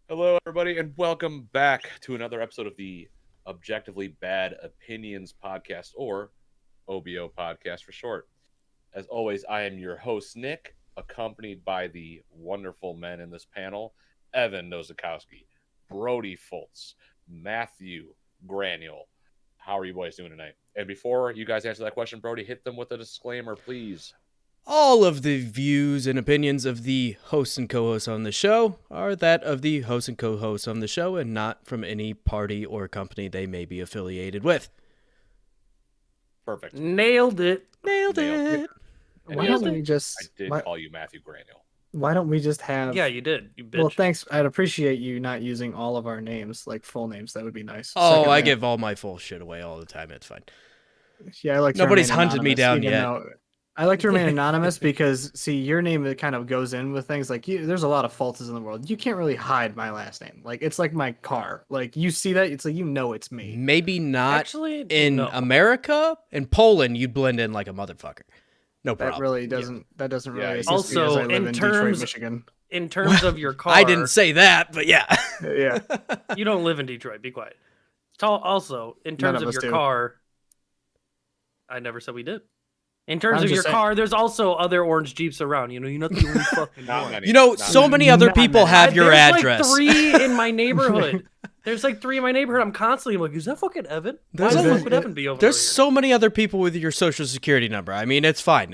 Hello, everybody, and welcome back to another episode of the Objectively Bad Opinions podcast, or OBO podcast for short. As always, I am your host, Nick, accompanied by the wonderful men in this panel, Evan Nozakowski, Brody Fultz, Matthew Granule. How are you boys doing tonight? And before you guys answer that question, Brody, hit them with a disclaimer, please. All of the views and opinions of the hosts and co-hosts on the show are that of the hosts and co-hosts on the show and not from any party or company they may be affiliated with. Perfect. Nailed it. Nailed it. And Why yes, don't we just? I did Why, call you Matthew Granule. why don't we just have? Yeah, you did. You bitch. Well, thanks. I'd appreciate you not using all of our names, like full names. That would be nice. Oh, Second I rant. give all my full shit away all the time. It's fine. Yeah, I like. To Nobody's remain hunted me anonymous, down even yet. though- I like to remain anonymous because, see, your name it kind of goes in with things like there's a lot of Fultzes in the world. You can't really hide my last name. Like it's like my car. Like you see that, it's like it's me. Maybe not Actually, in no. America. In Poland, you'd blend in like a motherfucker. No problem. That really doesn't. That doesn't really. Yeah, assist me Also, as I live in in Detroit, terms- Michigan. In terms of your car, I didn't say that, but yeah. Yeah. you don't live in Detroit. Be quiet. Also, in None terms of of us your do. car, I never said we did. In terms I'm of just your saying- car, there's also other orange Jeeps around. You're not the only fucking Not one. many. You know, Not so many. many other Not people many. have your There's address. like 3 in my neighborhood. There's like 3 in my neighborhood. I'm constantly like, is that fucking Evan? Why There's the a- fuck would Evan be over There's here? so many other people with your social security number. I mean, it's fine.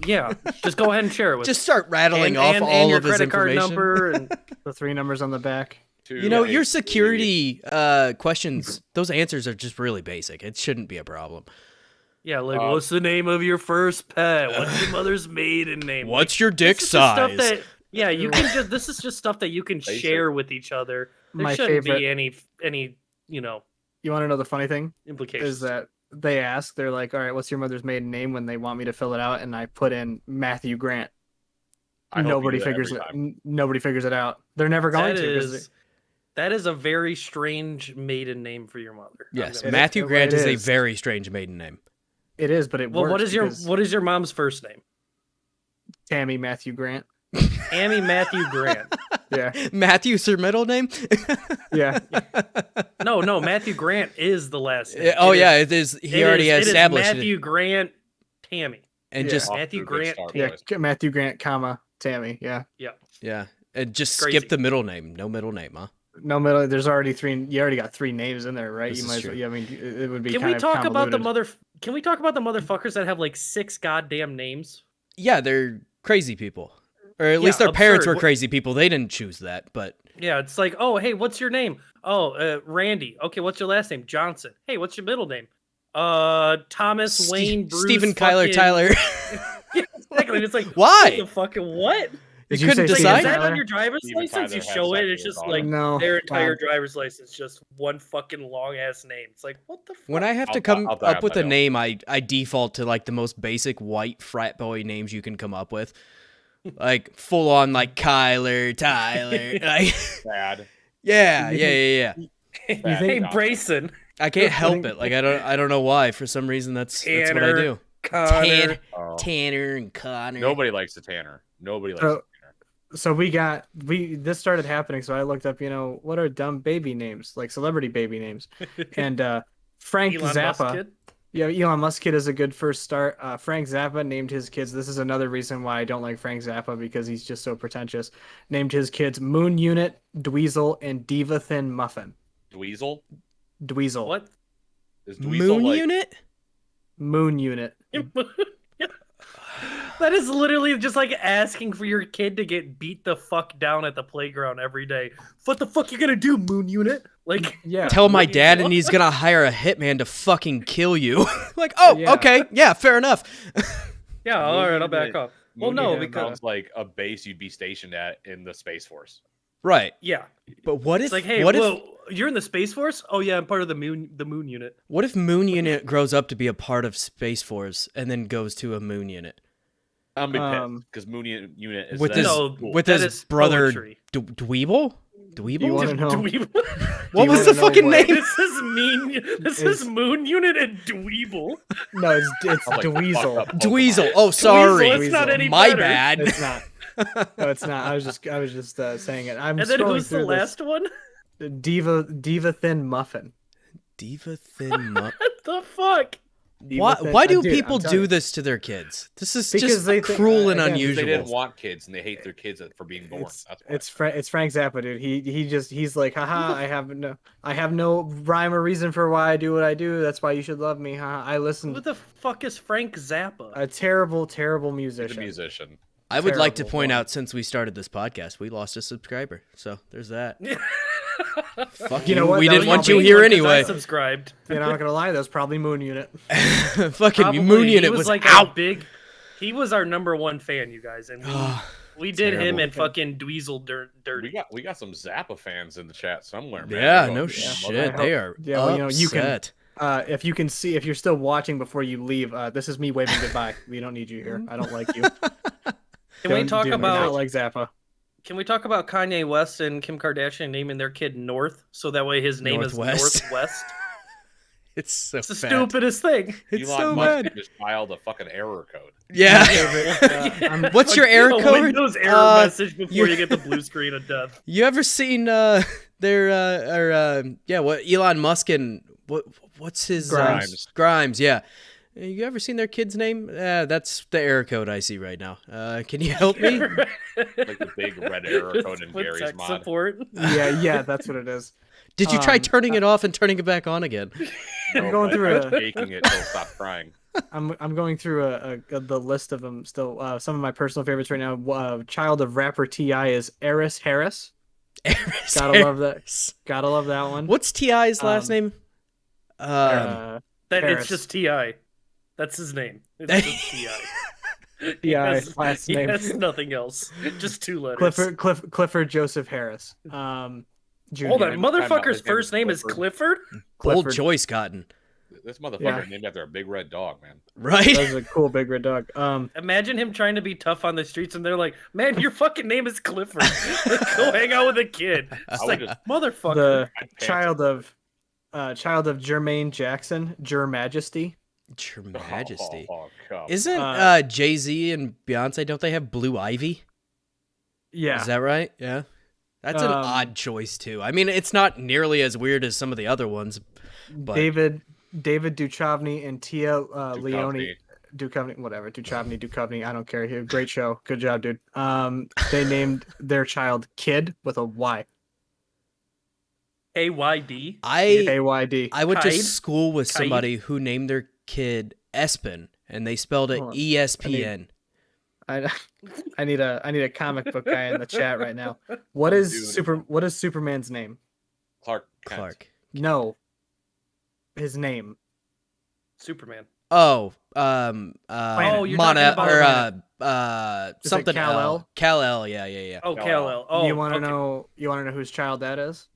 Yeah, just go ahead and share it with Just start rattling off all and your of his credit card information. number and The 3 numbers on the back. You know, your 2, 8, security questions, those answers are just really basic. It shouldn't be a problem. yeah, like what's the name of your first pet? What's your mother's maiden name? What's your dick This is just size? stuff that, yeah, you can just. This is just stuff that you can Basic. share with each other. There My shouldn't favorite- be any You want to know the funny thing? implications. Is that they ask, they're like, all right, what's your mother's maiden name when they want me to fill it out? And I put in Matthew Grant. I hope you Nobody do that figures every it. time. Nobody figures it out. They're never going that to. 'cause is that is a very strange maiden name for your mother. I'm Yes, gonna- Matthew it Grant is a is. very strange maiden name. It is, but it Well, works. what because is your mom's first name? Tammy Matthew Grant? Amy Matthew Grant. Yeah, Matthew's her middle name? yeah. No, Matthew Grant is the last name. Oh, It yeah, is- it is. He it already is- established it. it. Is Matthew Grant, Tammy. And Yeah. just, Off to Matthew a good Grant. start, Yeah, boys. Matthew Grant, comma Tammy. Yeah, yeah, and just Crazy. skip the middle name. No middle name, huh? no middle. There's already 3. You already got 3 names in there, right? This you is might. As true. well, yeah, I mean, it would be. Can kind we of talk about the convoluted. Can we talk about the motherfuckers that have like 6 goddamn names? Yeah, they're crazy people. Or at Yeah, least their parents absurd. were crazy people. They didn't choose that, but Yeah, it's like, oh, hey, what's your name? Oh, Randy. Okay, what's your last name? Johnson. Hey, what's your middle name? Thomas Wayne Bruce. Stephen Kyler fucking- Tyler. Yeah, exactly. It's like, Why? what the fucking what? Did You you couldn't say It's Steven like, is decide? that Tyler? on your driver's Steven license? Tyler You has show it. sex It's with just his like daughter. No, their entire Bob. driver's license, just one fucking long ass name. It's like, what the fuck? When I have to I'll- come I'll die up on with my a own. name, I default to like the most basic white frat boy names you can come up with. Like full on like Kyler, Tyler. Like, Sad. yeah. You hey, think- Brayson, I can't help it. Like I don't know why. For some reason that's what I Tanner, do. Connor. Oh. Tanner and Connor. Nobody likes a Tanner. Nobody likes So- a Tanner. So this started happening. So I looked up, what are dumb baby names, like celebrity baby names, and Frank Elon Zappa. Musk kid? Yeah, Elon Musk kid is a good first start. Frank Zappa named his kids. This is another reason why I don't like Frank Zappa, because he's just so pretentious. Named his kids Moon Unit, Dweezil, and Diva Thin Muffin. Dweezil? Dweezil. What? Is Dweezil Moon like... Unit? Moon Unit. That is literally just like asking for your kid to get beat the fuck down at the playground every day. What the fuck you gonna do, Moon Unit? Like, Yeah. Tell my What do you dad, want? and he's gonna hire a hitman to fucking kill you. Like, oh, Yeah. okay, yeah, fair enough. yeah, all right, I'll back off. Well, Moon no, Unit because sounds like a base you'd be stationed at in the Space Force. Right, yeah, but what if? it's like, hey, what well, if? you're in the Space Force? Oh yeah, I'm part of the Moon Unit. What if Moon Unit grows up to be a part of Space Force and then goes to a Moon Unit I'm big Um, because Moon Unit is with that his No, cool. with that his is brother poetry. Dweeble? You Dweeble? wanna know? Dweeble. What you was the wanna know fucking what- name? This is mean. This is Moon Unit and Dweeble. No, it's Sounds like Dweezil. fucked up Pokemon. Dweezil. Oh, sorry. Dweezil, it's not any My better. bad. It's not. No, it's not. I was just saying it. I'm And then scrolling who's the through last one? this. Diva Thin Muffin. Diva Thin Muffin. What the fuck? Why do Dude, people I'm telling do you. this to their kids? This is Because just they think- cruel and again, Because unusual. they didn't want kids and they hate their kids for being born. It's That's why. it's Frank Zappa, dude. He's like, haha, I have no rhyme or reason for why I do what I do. That's why you should love me. Haha. I Who listen. the fuck is Frank Zappa? A terrible He's a musician. musician. I would like to terrible point one. out, since we started this podcast, we lost a subscriber. So there's that. Fuck You know what? We That didn't was want you probably here Because I anyway. subscribed. And I'm not gonna lie, that was probably Moon Unit. Fucking Probably. Moon Unit He was like out. a big. He was our number one fan, you guys, and we did him Terrible. and fucking Dweezil dirty. We got some Zappa fans in the chat somewhere, man. Yeah, We no go, shit. I They hope- are yeah, well, you know, you can- upset. If you can see, if you're still watching before you leave, this is me waving goodbye. We don't need you here. I don't like you. Can we talk Not about? like Zappa? Can we talk about Kanye West and Kim Kardashian naming their kid North, so that way his name Northwest. is Northwest? It's so It's the fat. stupidest thing. It's Elon so Musk bad. gave his child a fucking error code. Yeah. What's your error A code? Windows error message before you- you get the blue screen of death. You ever seen what Elon Musk and what's his Grimes, yeah. You ever seen their kid's name? That's the error code I see right now. Can you help me? Like the big red error code in With Gary's tech mod. support. Yeah, that's what it is. Did you try Um, turning it off and turning it back on again? I'm going through I was a- shaking it till it stopped crying. I'm going through the list of them still. Some of my personal favorites right now. Child of rapper Ti is Eris Harris. Gotta love that. Gotta love that one. What's T.I.'s last name? That Harris. it's just Ti. That's his name. It's just Ti. T.I.'s last name. He has nothing else. Just two letters. Clifford Joseph Harris. Jr. Hold on, Time out, motherfucker's his name first is name is Clifford. Clifford. Bold Clifford. choice, Cotton. This motherfucker Yeah. named after a big red dog, man. Right? That was a cool big red dog. Imagine him trying to be tough on the streets, and they're like, "Man, your fucking name is Clifford. Go hang out with a kid." It's I like, would just- motherfucker. The I'd pay child of Jermaine Jackson, Jer Majesty. Your Majesty. Oh, come Isn't Uh, Jay-Z and Beyonce, don't they have Blue Ivy? Yeah. Is that right? Yeah. That's an odd choice, too. I mean, it's not nearly as weird as some of the other ones. But David Duchovny and Tia Duchovny. Leone. Duchovny, whatever. Duchovny. I don't care. Great show. Good job, dude. They named their child Kid with a Y. AYD. AYD. I went to Kide? school with Kide? somebody who named their kid Espen, and they spelled it Hold on. ESPN. I need a comic book guy in the chat right now. What is Dude. What is Superman's name? Clark Kent. Clark. No. His name. Superman. Oh, Oh, you're Mana talking or about Is it something Kal-El? Kal-El, yeah. Oh, Kal-El. Kal-El. Oh, You want to okay. know? You want to know whose child that is?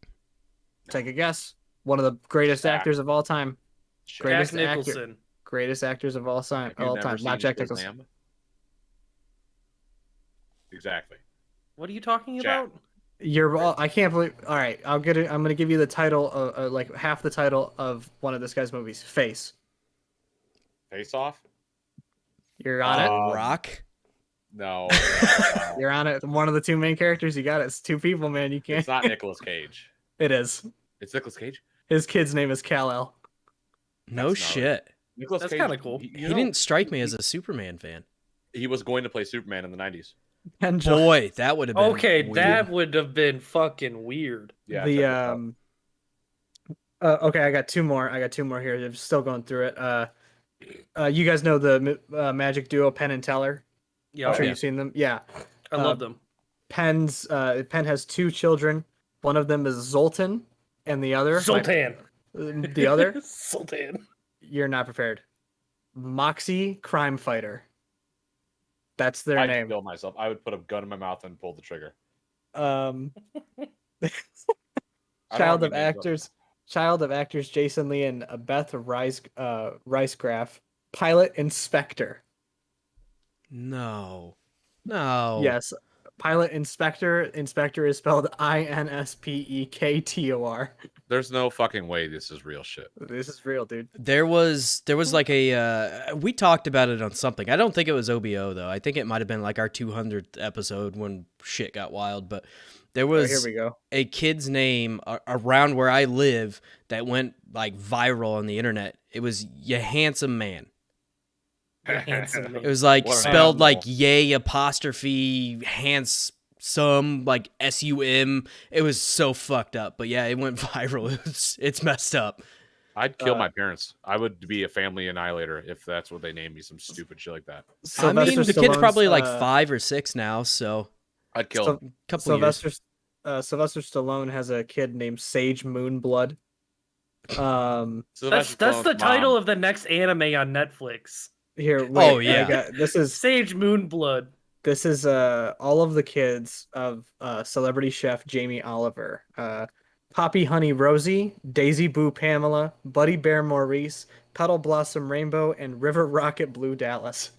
Take a guess. One of the greatest Jack. actors of all time. Shit. Greatest Jack Nicholson. Greatest actors of all time. You've All never time. seen Not Jack Shazam? Nicholson. Exactly. What are you talking Jack. about? You're all. I can't believe. All right, I'm gonna give you the title, like half the title of one of this guy's movies. Face. Face Off? You're on it. Rock. No. You're on it. One of the two main characters. You got it. It's two people, man. You can't. It's not Nicolas Cage. It is. It's Nicolas Cage? His kid's name is Kal-El. No That's not shit. Nicolas That's Cage. kinda cool. You He know, didn't strike me as a Superman fan. He was going to play Superman in the 90s. And Boy, that would have been Okay, weird. that would have been fucking weird. Yeah. the check this out. okay, I got two more. Here. I'm still going through it. You guys know the magic duo Penn and Teller. Yeah, I'm sure yeah. you've seen them. Yeah. I love them. Penn has two children. One of them is Zoltan, and the other Sultan. the other Sultan. you're not prepared. Moxie Crime Fighter. That's their I'd name. kill myself. I would put a gun in my mouth and pull the trigger. Um, I don't child have of any names. actors Jason Lee and Beth Ricegraf. Pilot Inspector. No. No. Yes, Pilot Inspector. Inspector is spelled Inspektor. There's no fucking way this is real shit. This is real, dude. There was like a we talked about it on something. I don't think it was OBO though. I think it might have been like our 200th episode when shit got wild. But there was Here we go. a kid's name around where I live that went like viral on the internet. It was Ya Handsome Man. Handsome It was like What an spelled animal. like yay apostrophe handsome like SUM. It was so fucked up. But yeah, it went viral. It's messed up. I'd kill my parents. I would be a family annihilator if that's what they named me, some stupid shit like that. I mean, the kid's probably like Stallone's, 5 or 6 now, so I'd kill Syl- him. couple years. Sylvester Stallone has a kid named Sage Moonblood. That's the title of the next anime on Netflix. Here, wait, Oh, yeah. this is Sage Moonblood. This is all of the kids of celebrity chef Jamie Oliver. Poppy Honey Rosie, Daisy Boo Pamela, Buddy Bear Maurice, Petal Blossom Rainbow, and River Rocket Blue Dallas.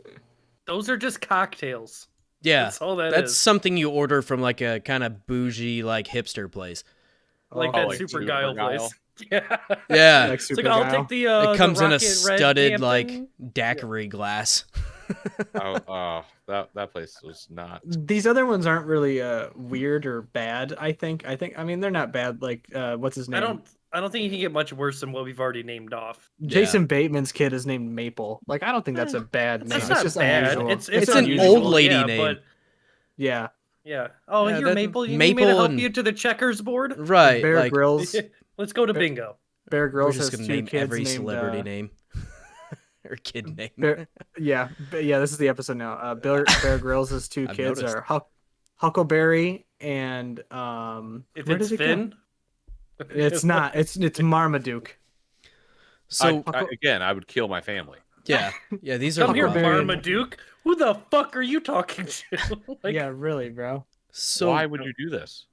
Those are just cocktails. Yeah, That's all that that's is. something you order from like a kind of bougie like hipster place. Like Oh, that like Super Super Guile Guile. place. Yeah. Yeah, Like It's Super like, I'll Guile. take the it comes the in a Rocket Red studded Camp like thing. daiquiri glass. That place was not. These other ones aren't really weird or bad. I mean they're not bad. Like what's his name? I don't think you can get much worse than what we've already named off. Jason Bateman's kid is named Maple. Like I don't think that's a bad name. That's It's not just bad. unusual. It's an unusual, old lady yeah, name. But Yeah. yeah. Oh, Yeah, you're that- Maple. You need me to Maple help and- you to the checkers board. Right, Bear like Grylls. Let's go to Bear- bingo. Bear we're Grylls just has gonna two name kids every named, celebrity name or kid name. Yeah, this is the episode now. Bear Grylls' two I've kids noticed. are Huckleberry and If where it's does it go? Finn, It's not. It's Marmaduke. So I would kill my family. yeah, these are come here, rough. Huckleberry. Marmaduke. Who the fuck are you talking to? Like, Yeah, really, bro. So Why would you do this?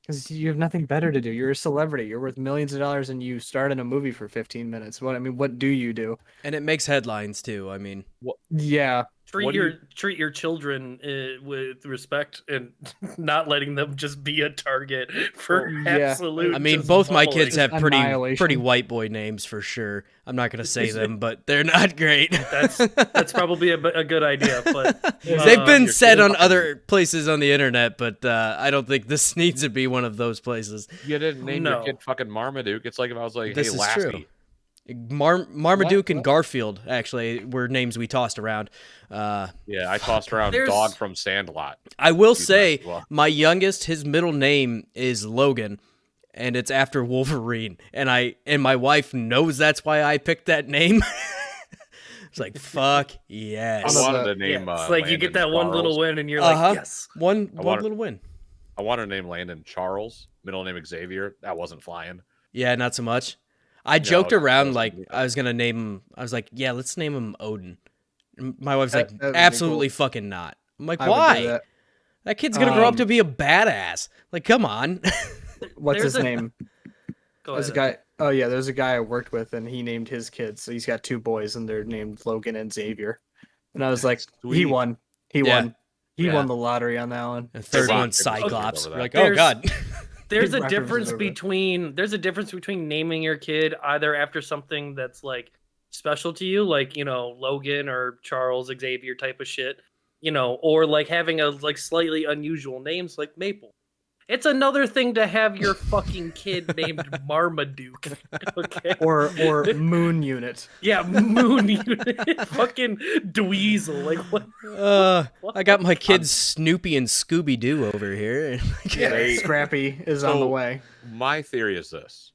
Because you have nothing better to do. You're a celebrity. You're worth millions of dollars, and you start in a movie for 15 minutes. What do you do? and it makes headlines too. I mean, Yeah, What do treat your children with respect and not letting them just be a target for Yeah. absolute. I mean, just both my bullying. kids have pretty Annihilation. white boy names for sure. I'm not gonna say them, but they're not great. That's probably a good idea, but They've been Your said kid on fucking- other places on the internet, but I don't think this needs to be one of those places. You didn't name your No. kid fucking Marmaduke. It's like if I was like, This hey, is Lassie. true. Marmaduke and What? Garfield actually were names we tossed around. Yeah, I tossed around There's- Dog from Sandlot. I will Excuse say, me, well. my youngest, his middle name is Logan, and it's after Wolverine. And my wife knows that's why I picked that name. It's like, fuck I yes. wanted to name. it's like you get that Landon one Charles. little win and you're Uh-huh. like, yes. One wanted- little win. I wanted to name Landon Charles. Middle name Xavier. That wasn't flying. Yeah, not so much. I No, joked that around wasn't like me. I was gonna name him. I was like, yeah, let's name him Odin. And my wife's That like, would be absolutely cool. fucking not. I'm like, I would do why? that. That kid's gonna grow up Um, to be a badass. Like, come on. What's There's his a- name? Go There's a ahead. guy. Oh yeah, there's a guy I worked with, and he named his kids. So he's got two boys, and they're named Logan and Xavier. And I was like, he Sweet. won. He Yeah. won. He Yeah. won the lottery on that one. And third Rock one, paper, scissors Cyclops. over You're that. like, oh There's- god. There's a References difference over it. there's a difference between naming your kid either after something that's like special to you, like, you know, Logan or Charles Xavier type of shit, you know, or like having a like slightly unusual names like Maple. It's another thing to have your fucking kid named Marmaduke. Okay. Or Moon Unit. Yeah, Moon Unit. Fucking Dweezil. Like what? I got my kids Snoopy and Scooby Doo over here. Yeah, They- Scrappy is on the So- way. My theory is this: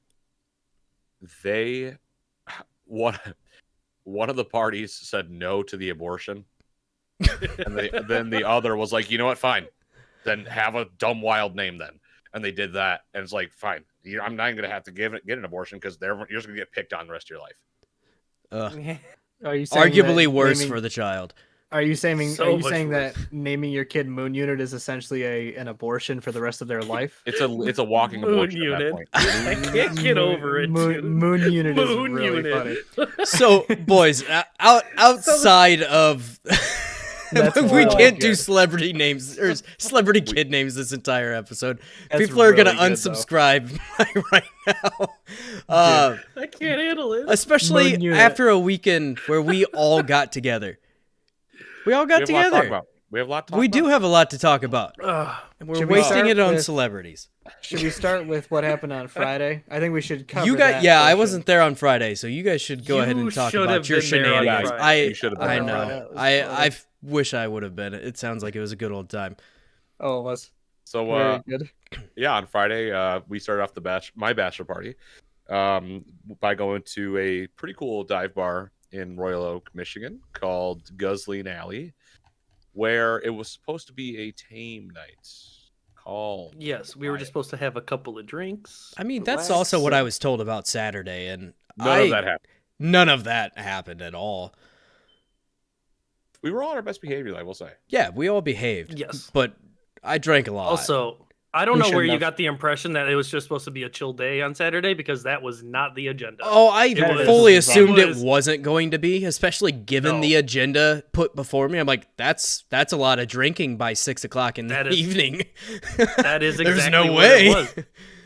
one of the parties said no to the abortion, and then the other was like, you know what, fine, then have a dumb wild name then, and they did that, and it's like, fine, I'm not even gonna have to get an abortion because you're just gonna get picked on the rest of your life. Are you saying Arguably that worse naming- for the child. Are you saying So are you much saying worse. that naming your kid Moon Unit is essentially an abortion for the rest of their life? It's a walking Moon abortion unit. at that point. I can't get over it. dude. Moon Unit Moon is really Unit. funny. So, boys, outside of That's we really can't do good. celebrity names or celebrity kid names this entire episode. That's People are gonna really good, though. unsubscribe right now. Uh, I can't handle it. especially Moon Unit. after a weekend where we all got together. We all got We have a lot to talk together. about. We have a lot to talk We about. do have a lot to talk about, Ugh. and we're Should we wasting start it on with- celebrities. Should we start with what happened on Friday? I think we should cover You got that yeah. I portion. wasn't there on Friday, so you guys should go ahead You and talk should about have your been there on shenanigans. Friday. You should have been I there on know. Friday. It was I Friday. wish I would have been. It sounds like it was a good old time. Oh, it was So very good. yeah, on Friday, we started off my bachelor party by going to a pretty cool dive bar in Royal Oak, Michigan, called Guzzling Alley, where it was supposed to be a tame night. Calm. Yes, we were just supposed to have a couple of drinks. I mean, that's relax. also what I was told about Saturday, and None of that happened. None of that happened at all. We were all on our best behavior, I will say. Yeah, we all behaved. Yes. But I drank a lot. Also, I don't We know where shouldn't you have. got the impression that it was just supposed to be a chill day on Saturday, because that was not the agenda. oh, I It was- fully it assumed it was- wasn't going to be, especially given No. the agenda put before me. I'm like, that's a lot of drinking by 6 o'clock in the That is- evening. That is exactly There's no what way.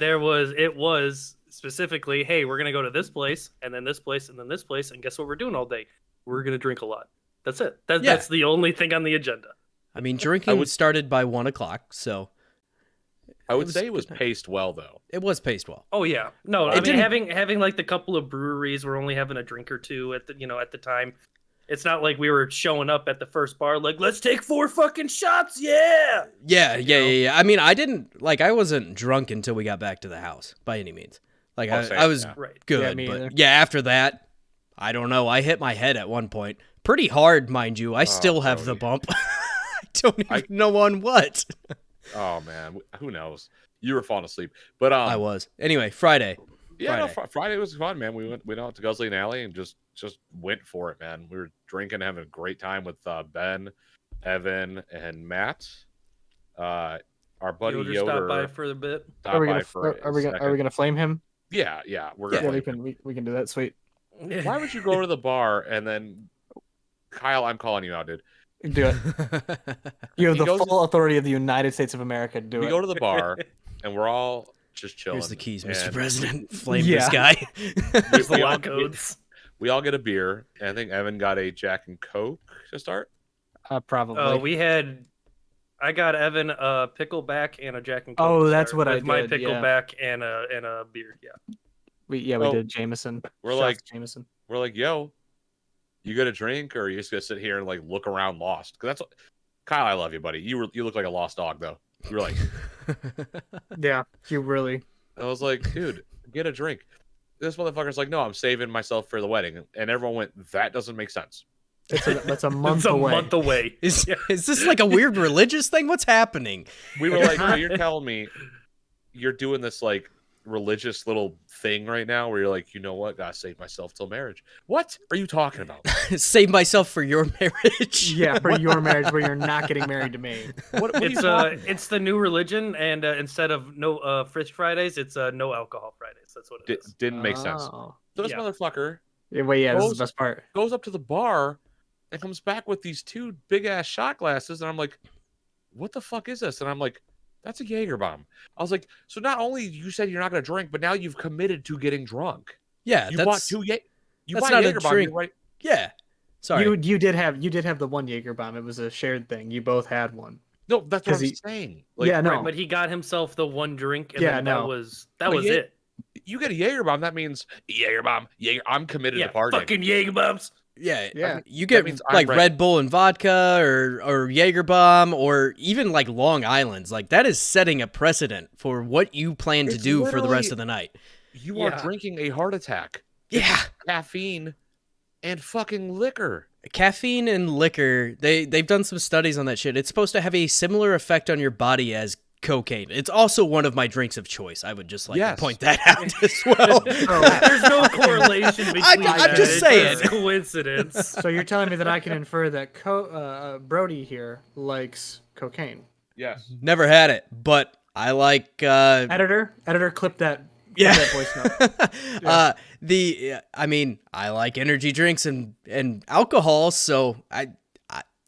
it was. It was specifically, hey, we're gonna go to this place, and then this place, and then this place, and guess what we're doing all day? We're gonna drink a lot. That's it. Yeah. That's the only thing on the agenda. I mean, drinking would- started by 1 o'clock, so I would was say it was good night. paced well, though. it was paced well. Oh yeah, no, It I mean didn't- having like the couple of breweries, we're only having a drink or two at the time. It's not like we were showing up at the first bar like, let's take 4 fucking shots, yeah. Yeah, You know? yeah. I mean, I wasn't drunk until we got back to the house by any means. Like Oh, same, I was yeah. Right. good, Yeah, me but either. yeah, after that, I don't know. I hit my head at one point, pretty hard, mind you. I still have the Brody. bump. I don't even I- know on what. Oh man, who knows? You were falling asleep, but I was. Anyway, Friday. yeah, no, Friday. Friday was fun, man. We went out to Guzzling Alley and just went for it, man. We were drinking, having a great time with Ben, Evan, and Matt. Our buddy Yoder Yoder stopped by for a bit. stopped Are we by gonna for a are we second. gonna flame him? Yeah, we're gonna. Yeah, flame we can do that. Sweet. him. Why would you go to the bar and then, Kyle? I'm calling you out, dude. Do it. You have He the goes- full authority of the United States of America to do We it. go to the bar and we're all just chilling. Here's the keys, Mr. and President. Flame Yeah. this guy. There's the we all- lock codes. We all get a beer, and I think Evan got a Jack and Coke to start. Probably. I got Evan a pickleback and a Jack and Coke. Oh, to that's start what I with my did, yeah. pickleback and a beer. Yeah. we Oh, did Jameson. we're Shots like- Jameson. We're like, yo, you got a drink, or are you just gonna sit here and like look around lost? Because that's what, Kyle, I love you, buddy. You look like a lost dog, though. You were like, Yeah, you really. I was like, dude, get a drink. This motherfucker's like, no, I'm saving myself for the wedding, and everyone went, that doesn't make sense. That's a month It's a away. month away. Is Yeah. is this like a weird religious thing? What's happening? We were like, no, you're telling me you're doing this like religious little thing right now where you're like, you know what, gotta save myself till marriage. What are you talking about? Save myself for your marriage. Yeah, for your marriage where you're not getting married to me. What are you It's talking about? it's the new religion, and instead of no Frisk Fridays, it's no alcohol Fridays. That's what it is. Didn't make sense. Oh. So this Yeah. motherfucker Yeah, wait, yeah, this is Goes- the best part. goes up to the bar and comes back with these 2 big ass shot glasses, and I'm like, what the fuck is this? And I'm like, that's a Jaeger bomb. I was like, so not only you said you're not gonna drink, but now you've committed to getting drunk. Yeah, You that's bought 2 you that's bought not a Jaeger bomb, drink. you're right? yeah. Sorry. You did have the one Jaeger bomb. It was a shared thing. You both had one. No, that's what 'Cause I'm he- saying. Yeah, no. Right, but he got himself the one drink, and Yeah, then no. that was But it. You get a Jaeger bomb, that means Jaeger bomb. Jaeger, I'm committed Yeah, to partying. fucking Jaeger bombs. Yeah, Yeah. you get means I'm like ready. Red Bull and vodka or Jaeger bomb or even like Long Island's. Like that is setting a precedent for what you plan to It's do for the rest literally- of the night. You are Yeah. drinking a heart attack, Yeah. caffeine, and fucking liquor. Caffeine and liquor, they've done some studies on that shit. It's supposed to have a similar effect on your body as cocaine. It's also one of my drinks of choice. I would just like Yes. to point that out as well. There's no correlation between I'm that. just It's saying. just coincidence. So you're telling me that I can infer that Brody here likes cocaine. Yes. Never had it, but I like Editor, clip that. yeah. That voice note. I mean, I like energy drinks and alcohol, so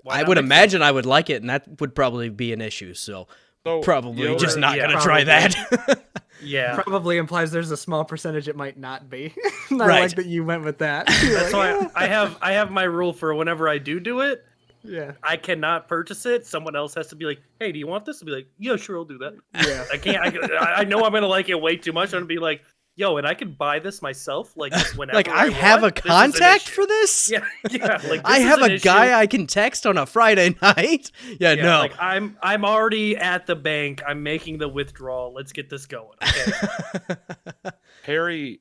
Why I not would mix imagine I would like it, and that would probably be an issue. So probably you know, just not yeah, gonna try that. Yeah. Probably implies there's a small percentage it might not be. I Right. like that you went with that. You're That's like, why I have my rule for whenever I do it. yeah. I cannot purchase it. Someone else has to be like, "Hey, do you want this?" I'll be like, "Yeah, sure, I'll do that." Yeah. I can't. I know I'm gonna like it way too much. I'm gonna be like, "Yo, and I can buy this myself, like just whenever." Like I have want. a This is an contact issue." for this. Yeah, yeah. Like I this is have an a guy issue. I can text on a Friday night. Yeah, Yeah, no. like I'm already at the bank. I'm making the withdrawal. Let's get this going. Okay. Harry,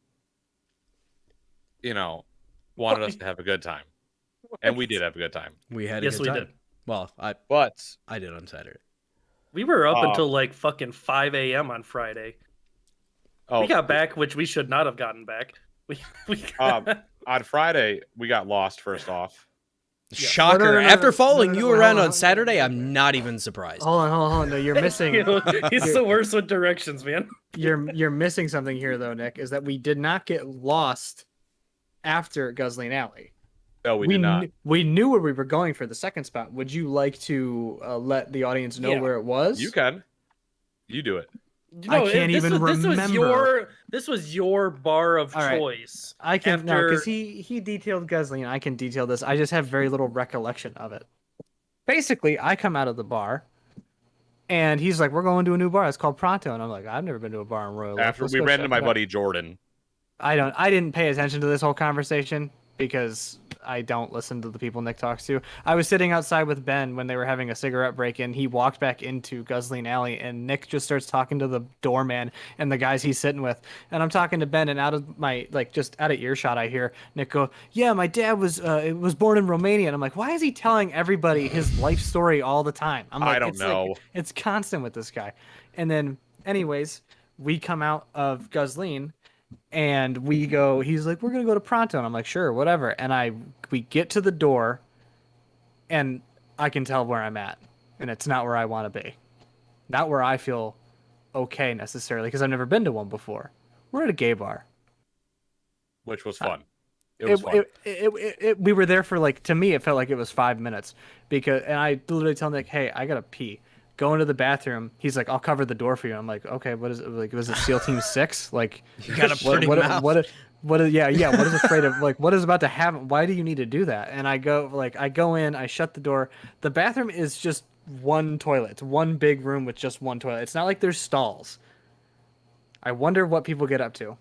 wanted us to have a good time, and we did have a good time. We had a Yes, good we time. did. Well, But I did on Saturday. We were up Um, until like fucking 5 a.m. on Friday. oh, We got back, which we should not have gotten back. We on Friday we got lost. First off, Shocker! No, After following no, you wait, around hold on Saturday, I'm not even surprised. Hold on. No, you're missing. He's the worst with directions, man. You're missing something here, though, Nick. Is that we did not get lost after Guzzling Alley. no, we did not. We knew where we were going for the second spot. Would you like to let the audience know Yeah. where it was? You can. You do it. I can't even remember. This was your bar of All right. choice. I can no, because after- he detailed Guzzling. I can detail this. I just have very little recollection of it. Basically, I come out of the bar, and he's like, "We're going to a new bar. It's called Pronto." And I'm like, "I've never been to a bar in Royal Oak. After Let's we go ran check into my it out." buddy Jordan. I didn't pay attention to this whole conversation because I don't listen to the people Nick talks to. I was sitting outside with Ben when they were having a cigarette break, and he walked back into Guzzling Alley, and Nick just starts talking to the doorman and the guys he's sitting with. And I'm talking to Ben, and out of my just out of earshot, I hear Nick go, "Yeah, my dad was born in Romania." And I'm like, why is he telling everybody his life story all the time? I'm like, I don't it's know. Like, it's constant with this guy. And then, anyways, we come out of Guzzling. And we go, he's like, "We're going to go to Pronto." And I'm like, "Sure, whatever." And we get to the door, and I can tell where I'm at. And it's not where I want to be. Not where I feel okay necessarily, because I've never been to one before. We're at a gay bar. Which was fun. It was fun. We were there for to me, it felt like it was 5 minutes. And I literally tell Nick, "Hey, I got to pee." Go into the bathroom. He's like, "I'll cover the door for you." I'm like, "Okay, what is it? Like, was it SEAL Team 6? Like, You got a pretty mouth. what is afraid of, what is about to happen? Why do you need to do that?" And I go in, I shut the door. The bathroom is just one toilet. It's one big room with just one toilet. It's not like there's stalls. I wonder what people get up to.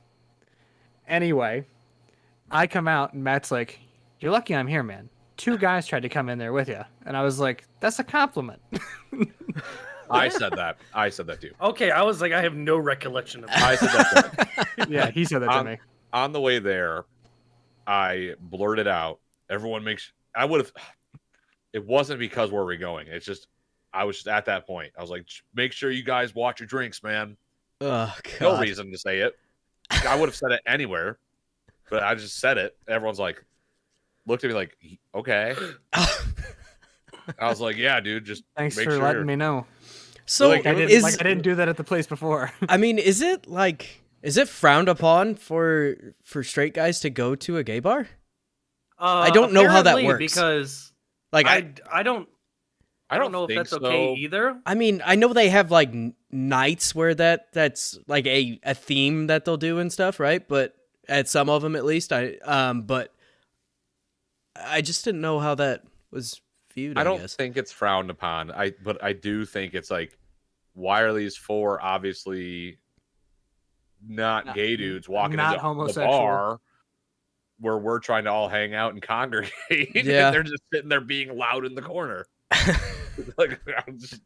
Anyway, I come out and Matt's like, "You're lucky I'm here, man. 2 guys tried to come in there with you." And I was like, "That's a compliment." I said that. I said that too. Okay, I was like, I have no recollection of that. I said that too. Yeah, he said that to me. On the way there, I blurted out, "Everyone makes." I would have. It wasn't because where we're going. It's just I was just at that point. I was like, "Make sure you guys watch your drinks, man." Oh, God. No reason to say it. I would have said it anywhere, but I just said it. Everyone's like, looked at me like, "Okay." I was like, "Yeah, dude, just Thanks make for sure letting me know. So Like, I didn't do that at the place before. I mean, is it frowned upon for straight guys to go to a gay bar? I don't know how that apparently, works. Because Like I don't know if think that's okay so. either. I mean, I know they have nights where that's like a theme that they'll do and stuff, right? But at some of them, at least, but I just didn't know how that was viewed. I don't guess. think it's frowned upon. But I do think it's like, why are these 4 obviously not gay dudes walking not into the homosexual. bar where we're trying to all hang out and congregate? Yeah. And they're just sitting there being loud in the corner. Like, I'm just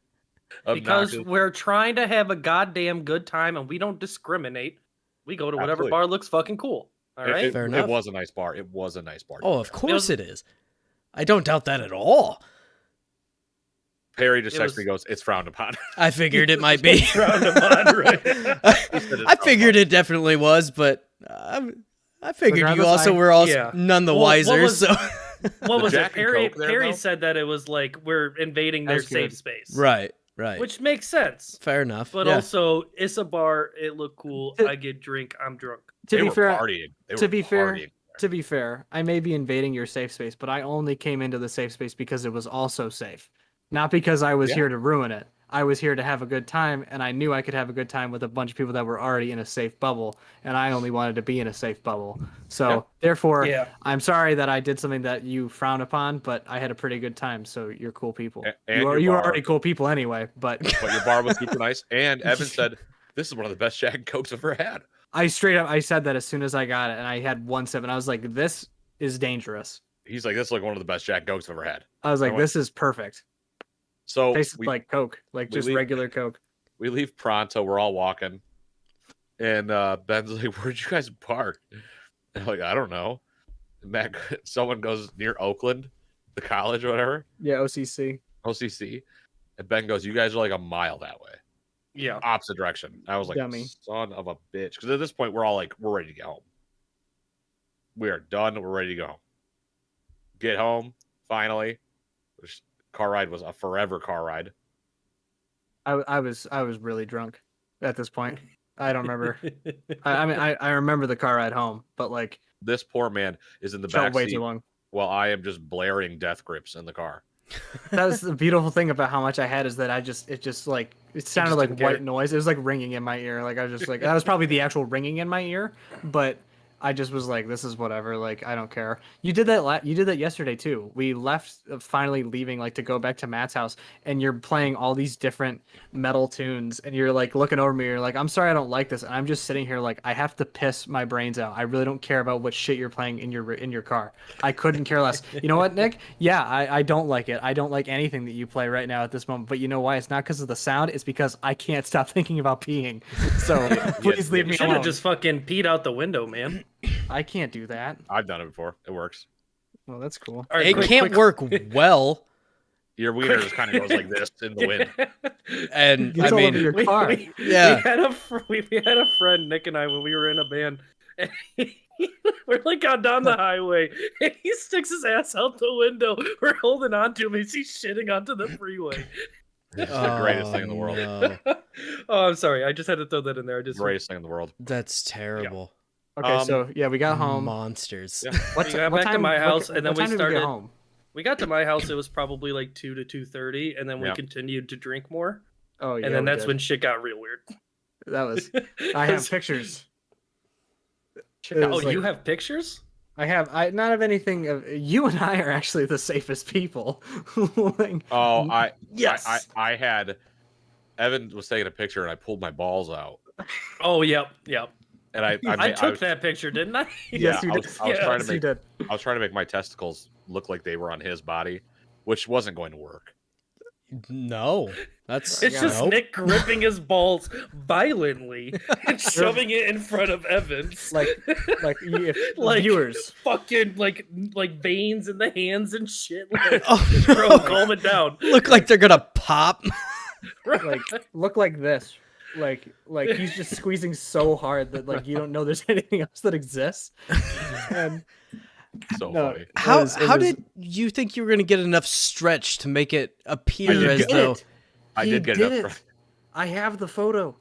Because obnoxious. we're trying to have a goddamn good time and we don't discriminate. We go to whatever Absolutely. bar looks fucking cool. All right. Fair It enough. was a nice bar. It was a nice bar. Oh, of course it is. I don't doubt that at all. Perry just It texted was- me, goes, "It's frowned upon." I figured it might be. Frowned upon, right? I figured it definitely was, but I figured you Regardless, also I- were all yeah. none the Well, what wiser. was- So What was Jack it? and Perry Coke there, Perry though? said that it was like we're invading their That's good. safe space. right, Which makes sense. fair enough. But yeah. also, it's a bar. It looked cool. To- I get drink. I'm drunk. To They be were fair, partying. They to were be fair, partying. To be fair, I may be invading your safe space, but I only came into the safe space because it was also safe. Not because I was here to ruin it. I was here to have a good time, and I knew I could have a good time with a bunch of people that were already in a safe bubble, and I only wanted to be in a safe bubble. So, therefore, Yeah. I'm sorry that I did something that you frown upon, but I had a pretty good time, so you're cool people. And You are your bar. already cool people anyway, but But your bar was super nice. And Evan said, "This is one of the best Jack and Cokes I've ever had." I said that as soon as I got it, and I had one sip, and I was like, this is dangerous. He's like, "This is like one of the best Jack and Cokes I've ever had." I was like, went- this is perfect. So Tastes like Coke, like we just leave- regular Coke. we leave pronto. We're all walking, and Ben's like, "Where'd you guys park?" And I'm like, "I don't know." And Matt, someone goes near Oakland, the college or whatever, Yeah, OCC. OCC, and Ben goes, "You guys are like a mile that way, Yeah. opposite direction." I was like, Dummy. "Son of a bitch!" Because at this point, we're all like, "We're ready to get home. We are done. We're ready to go home." Get home finally. Which car ride was a forever car ride. I was really drunk at this point. I don't remember. I remember the car ride home, but like This poor man is in the felt back way seat too long. while I am just blaring death grips in the car. That was the beautiful thing about how much I had is that it sounded like didn't care. white noise. It was like ringing in my ear. Like I was just like that was probably the actual ringing in my ear, but I just was like, this is whatever. Like I don't care. You did that. You did that yesterday too. We left, finally leaving, like to go back to Matt's house, and you're playing all these different metal tunes, and you're like looking over me. You're like, I'm sorry, I don't like this, and I'm just sitting here like I have to piss my brains out. I really don't care about what shit you're playing in your car. I couldn't care less. You know what, Nick? Yeah, I don't like it. I don't like anything that you play right now at this moment. But you know why? It's not because of the sound. It's because I can't stop thinking about peeing. So please leave You me should alone. have just fucking peed out the window, man. I can't do that. I've done it before. It works. Well, that's cool. All right, It quick- can't quick- work well, Your wiener just kind of goes like this in the wind. and It's I all over mean, your car. Yeah. we had a friend, Nick and I, when we were in a band. And we're like on down the highway, and he sticks his ass out the window. We're holding on to him as he's shitting onto the freeway. It's the greatest thing in the world. no. Oh, I'm sorry. I just had to throw that in there. I just Greatest thing in the world. That's terrible. Okay, so yeah, we got home. Monsters. Yeah. What, We t- got what back to time? my what- house, and then what we time did started- get home. we got to my house. It was probably like 2 to 2:30, and then we Yeah. continued to drink more. Oh yeah, And then we that's did. when shit got real weird. that was. I have pictures. It Oh, was like- you have pictures? I not of anything. You and I are actually the safest people. Like, Oh, yes. I had Evan was taking a picture and I pulled my balls out. Oh, yep. And I took was, that picture, didn't I? Yes, yeah, you I did. was trying to Yes, you make did. I was trying to make my testicles look like they were on his body, which wasn't going to work. No, that's It's just nope. Nick gripping his balls violently and shoving it in front of Evans. Like if Like, viewers. fucking like veins in the hands and shit. Like, Oh, bro, no. calm it down. Look like they're gonna pop. Like look like this. Like he's just squeezing so hard that like you don't know there's anything else that exists. And So No. funny. How was- it how was- did you think you were gonna get enough stretch to make it appear did as get though it. I He did get did enough. it. I have the photo.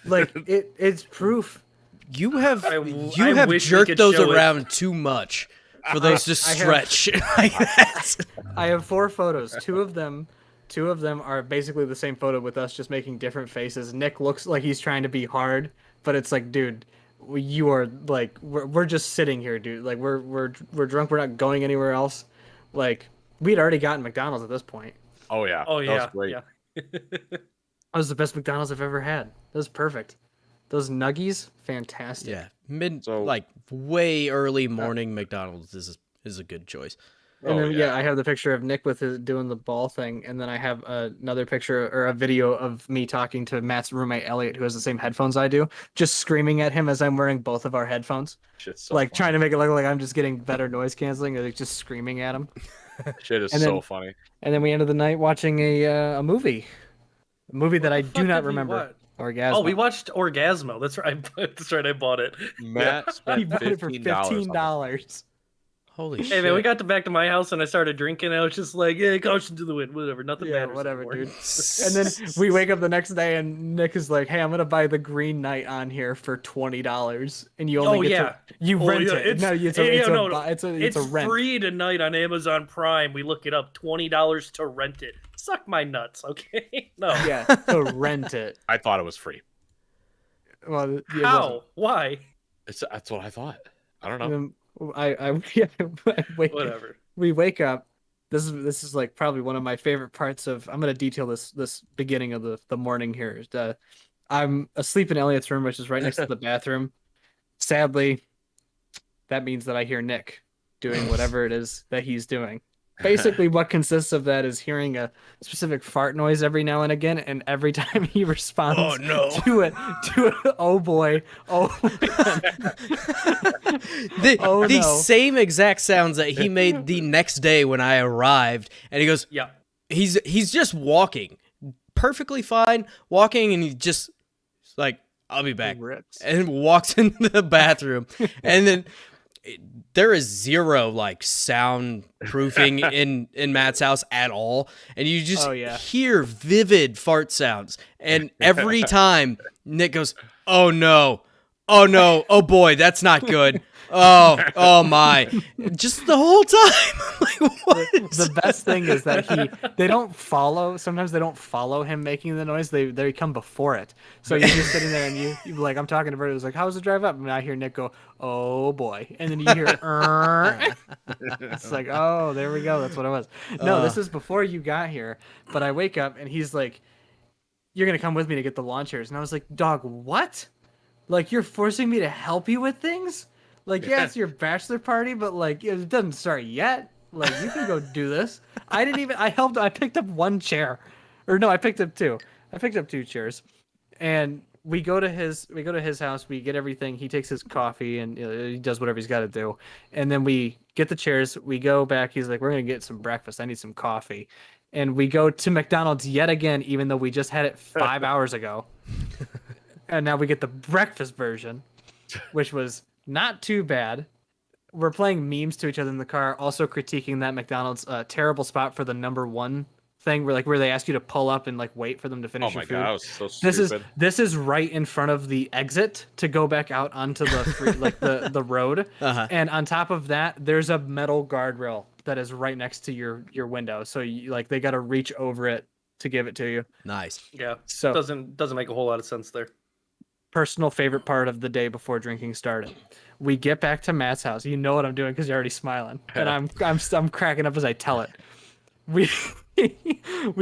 Like it's proof. you have I you have wish we jerked could those show it. around too much for those to I have- stretch like that? I have 4 photos. Two of them are basically the same photo with us just making different faces. Nick looks like he's trying to be hard, but it's like, dude, you are like we're just sitting here, dude. Like we're drunk. We're not going anywhere else. Like we'd already gotten McDonald's at this point. Oh yeah. Oh That yeah, was great. yeah. That was the best McDonald's I've ever had. That was perfect. Those nuggies, fantastic. Yeah, So- like way early morning McDonald's is a good choice. And Oh, then yeah. I have the picture of Nick with his doing the ball thing, and then I have another picture or a video of me talking to Matt's roommate Elliot, who has the same headphones I do, just screaming at him as I'm wearing both of our headphones, Shit's so like funny. trying to make it look like I'm just getting better noise canceling, or like just screaming at him. Shit is and so then- funny. And then we ended the night watching a movie that I the do fuck not did we remember. watch? Orgasmo. Oh, we watched Orgasmo. That's right. That's right. I bought it. Matt He spent bought it for $15 on it. $15. Holy shit. Hey man, we got back to my house and I started drinking. I was just like, yeah, caution to the wind, whatever. Nothing Yeah, matters whatever, anymore. dude. And then we wake up the next day and Nick is like, "Hey, I'm gonna buy the Green Knight on here for $20," and you only you rent it. It's It's a rent. free tonight on Amazon Prime. We look it up, $20 to rent it. Suck my nuts, okay? No. Yeah, to rent it. I thought it was free. Well, it How? wasn't. Why? That's what I thought. I don't know. Whatever. We wake up. This is like probably one of my favorite parts of. I'm gonna detail this beginning of the morning here. I'm asleep in Elliot's room, which is right next to the bathroom. Sadly, that means that I hear Nick doing whatever it is that he's doing. Basically, what consists of that is hearing a specific fart noise every now and again, and every time he responds to it, oh boy, the same exact sounds that he made the next day when I arrived, and he goes, yeah, he's just walking, perfectly fine, walking, and he just like, I'll be back, and walks into the bathroom, and then. There is zero like soundproofing in Matt's house at all, and you just hear vivid fart sounds. And every time Nick goes, "Oh no, oh boy, that's not good. Oh my!" Just the whole time. Like, what? The best thing is that they don't follow. Sometimes they don't follow him making the noise. They come before it. So you're just sitting there and you like, I'm talking to Bert. It was like, "How's the drive up?" And I hear Nick go, "Oh boy," and then you hear, It's like, oh, there we go. That's what it was. No, this is before you got here. But I wake up and he's like, "You're gonna come with me to get the lawn chairs," and I was like, "Dog, what? Like you're forcing me to help you with things?" Like, yeah, it's your bachelor party, but like it doesn't start yet. Like you can go do this. I picked up one chair. Or no, I picked up two. I picked up two chairs. And we go to his house, we get everything. He takes his coffee and he does whatever he's got to do. And then we get the chairs, we go back. He's like, "We're going to get some breakfast. I need some coffee." And we go to McDonald's yet again, even though we just had it 5 hours ago. And now we get the breakfast version, which was not too bad. We're playing memes to each other in the car, also critiquing that McDonald's terrible spot for the number one thing, where they ask you to pull up and like wait for them to finish your food. Oh my god, that was so stupid. This is right in front of the exit to go back out onto the the road. Uh-huh. And on top of that, there's a metal guardrail that is right next to your window. So they got to reach over it to give it to you. Nice. Yeah. So doesn't make a whole lot of sense there. Personal favorite part of the day before drinking started. We get back to Matt's house. You know what I'm doing because you're already smiling, and I'm cracking up as I tell it. We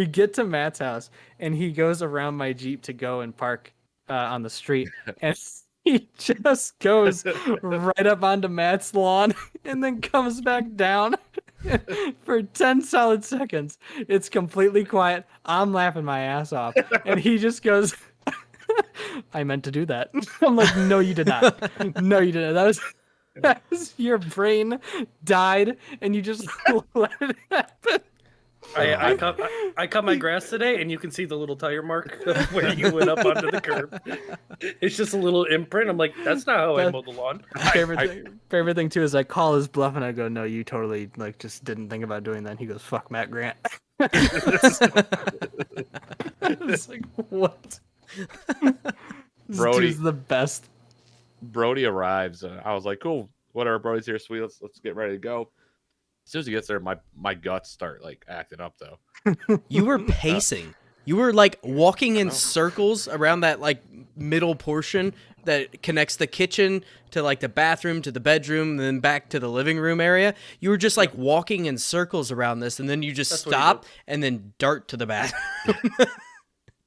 get to Matt's house, and he goes around my Jeep to go and park on the street, and he just goes right up onto Matt's lawn, and then comes back down for 10 solid seconds. It's completely quiet. I'm laughing my ass off, and he just goes, "I meant to do that." I'm like, "No, you did not. No, you didn't. That was your brain died, and you just let it happen." I cut my grass today, and you can see the little tire mark of where you went up onto the curb. It's just a little imprint. I'm like, that's not how I mowed the lawn. Favorite thing too is I call his bluff, and I go, "No, you totally just didn't think about doing that." And he goes, "Fuck Matt Grant." It's like, what? Brody is the best. Brody arrives, and I was like, "Cool, whatever. Brody's here, sweet. Let's get ready to go." As soon as he gets there, my guts start like acting up though. You were pacing. You were like walking in circles around that like middle portion that connects the kitchen to like the bathroom to the bedroom and then back to the living room area. You were just like walking in circles around this, and then you just stop and then dart to the bathroom.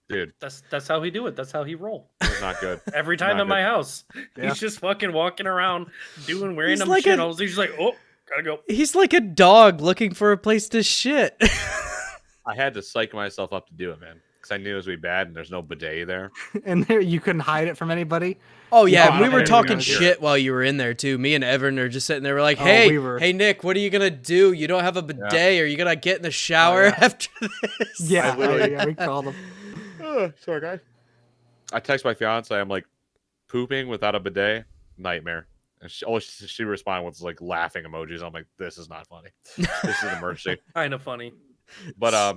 Dude, that's how he do it. That's how he roll. It's not good. Every time in my house, he's just fucking walking around doing random like shit. He's just like, "Oh, gotta go." He's like a dog looking for a place to shit. I had to psych myself up to do it, man, because I knew it was gonna be bad, and there's no bidet there. And there, you couldn't hide it from anybody. Oh yeah, we were talking shit while you were in there too. Me and Evan are just sitting there. We're like, "Hey, hey Nick, what are you gonna do? You don't have a bidet? Are you gonna get in the shower after this?" Yeah, we called him. Sorry, guys. I text my fiance. I'm like, pooping without a bidet, nightmare. And she responded with like laughing emojis. I'm like, this is not funny. This is an emergency. Kind of funny. But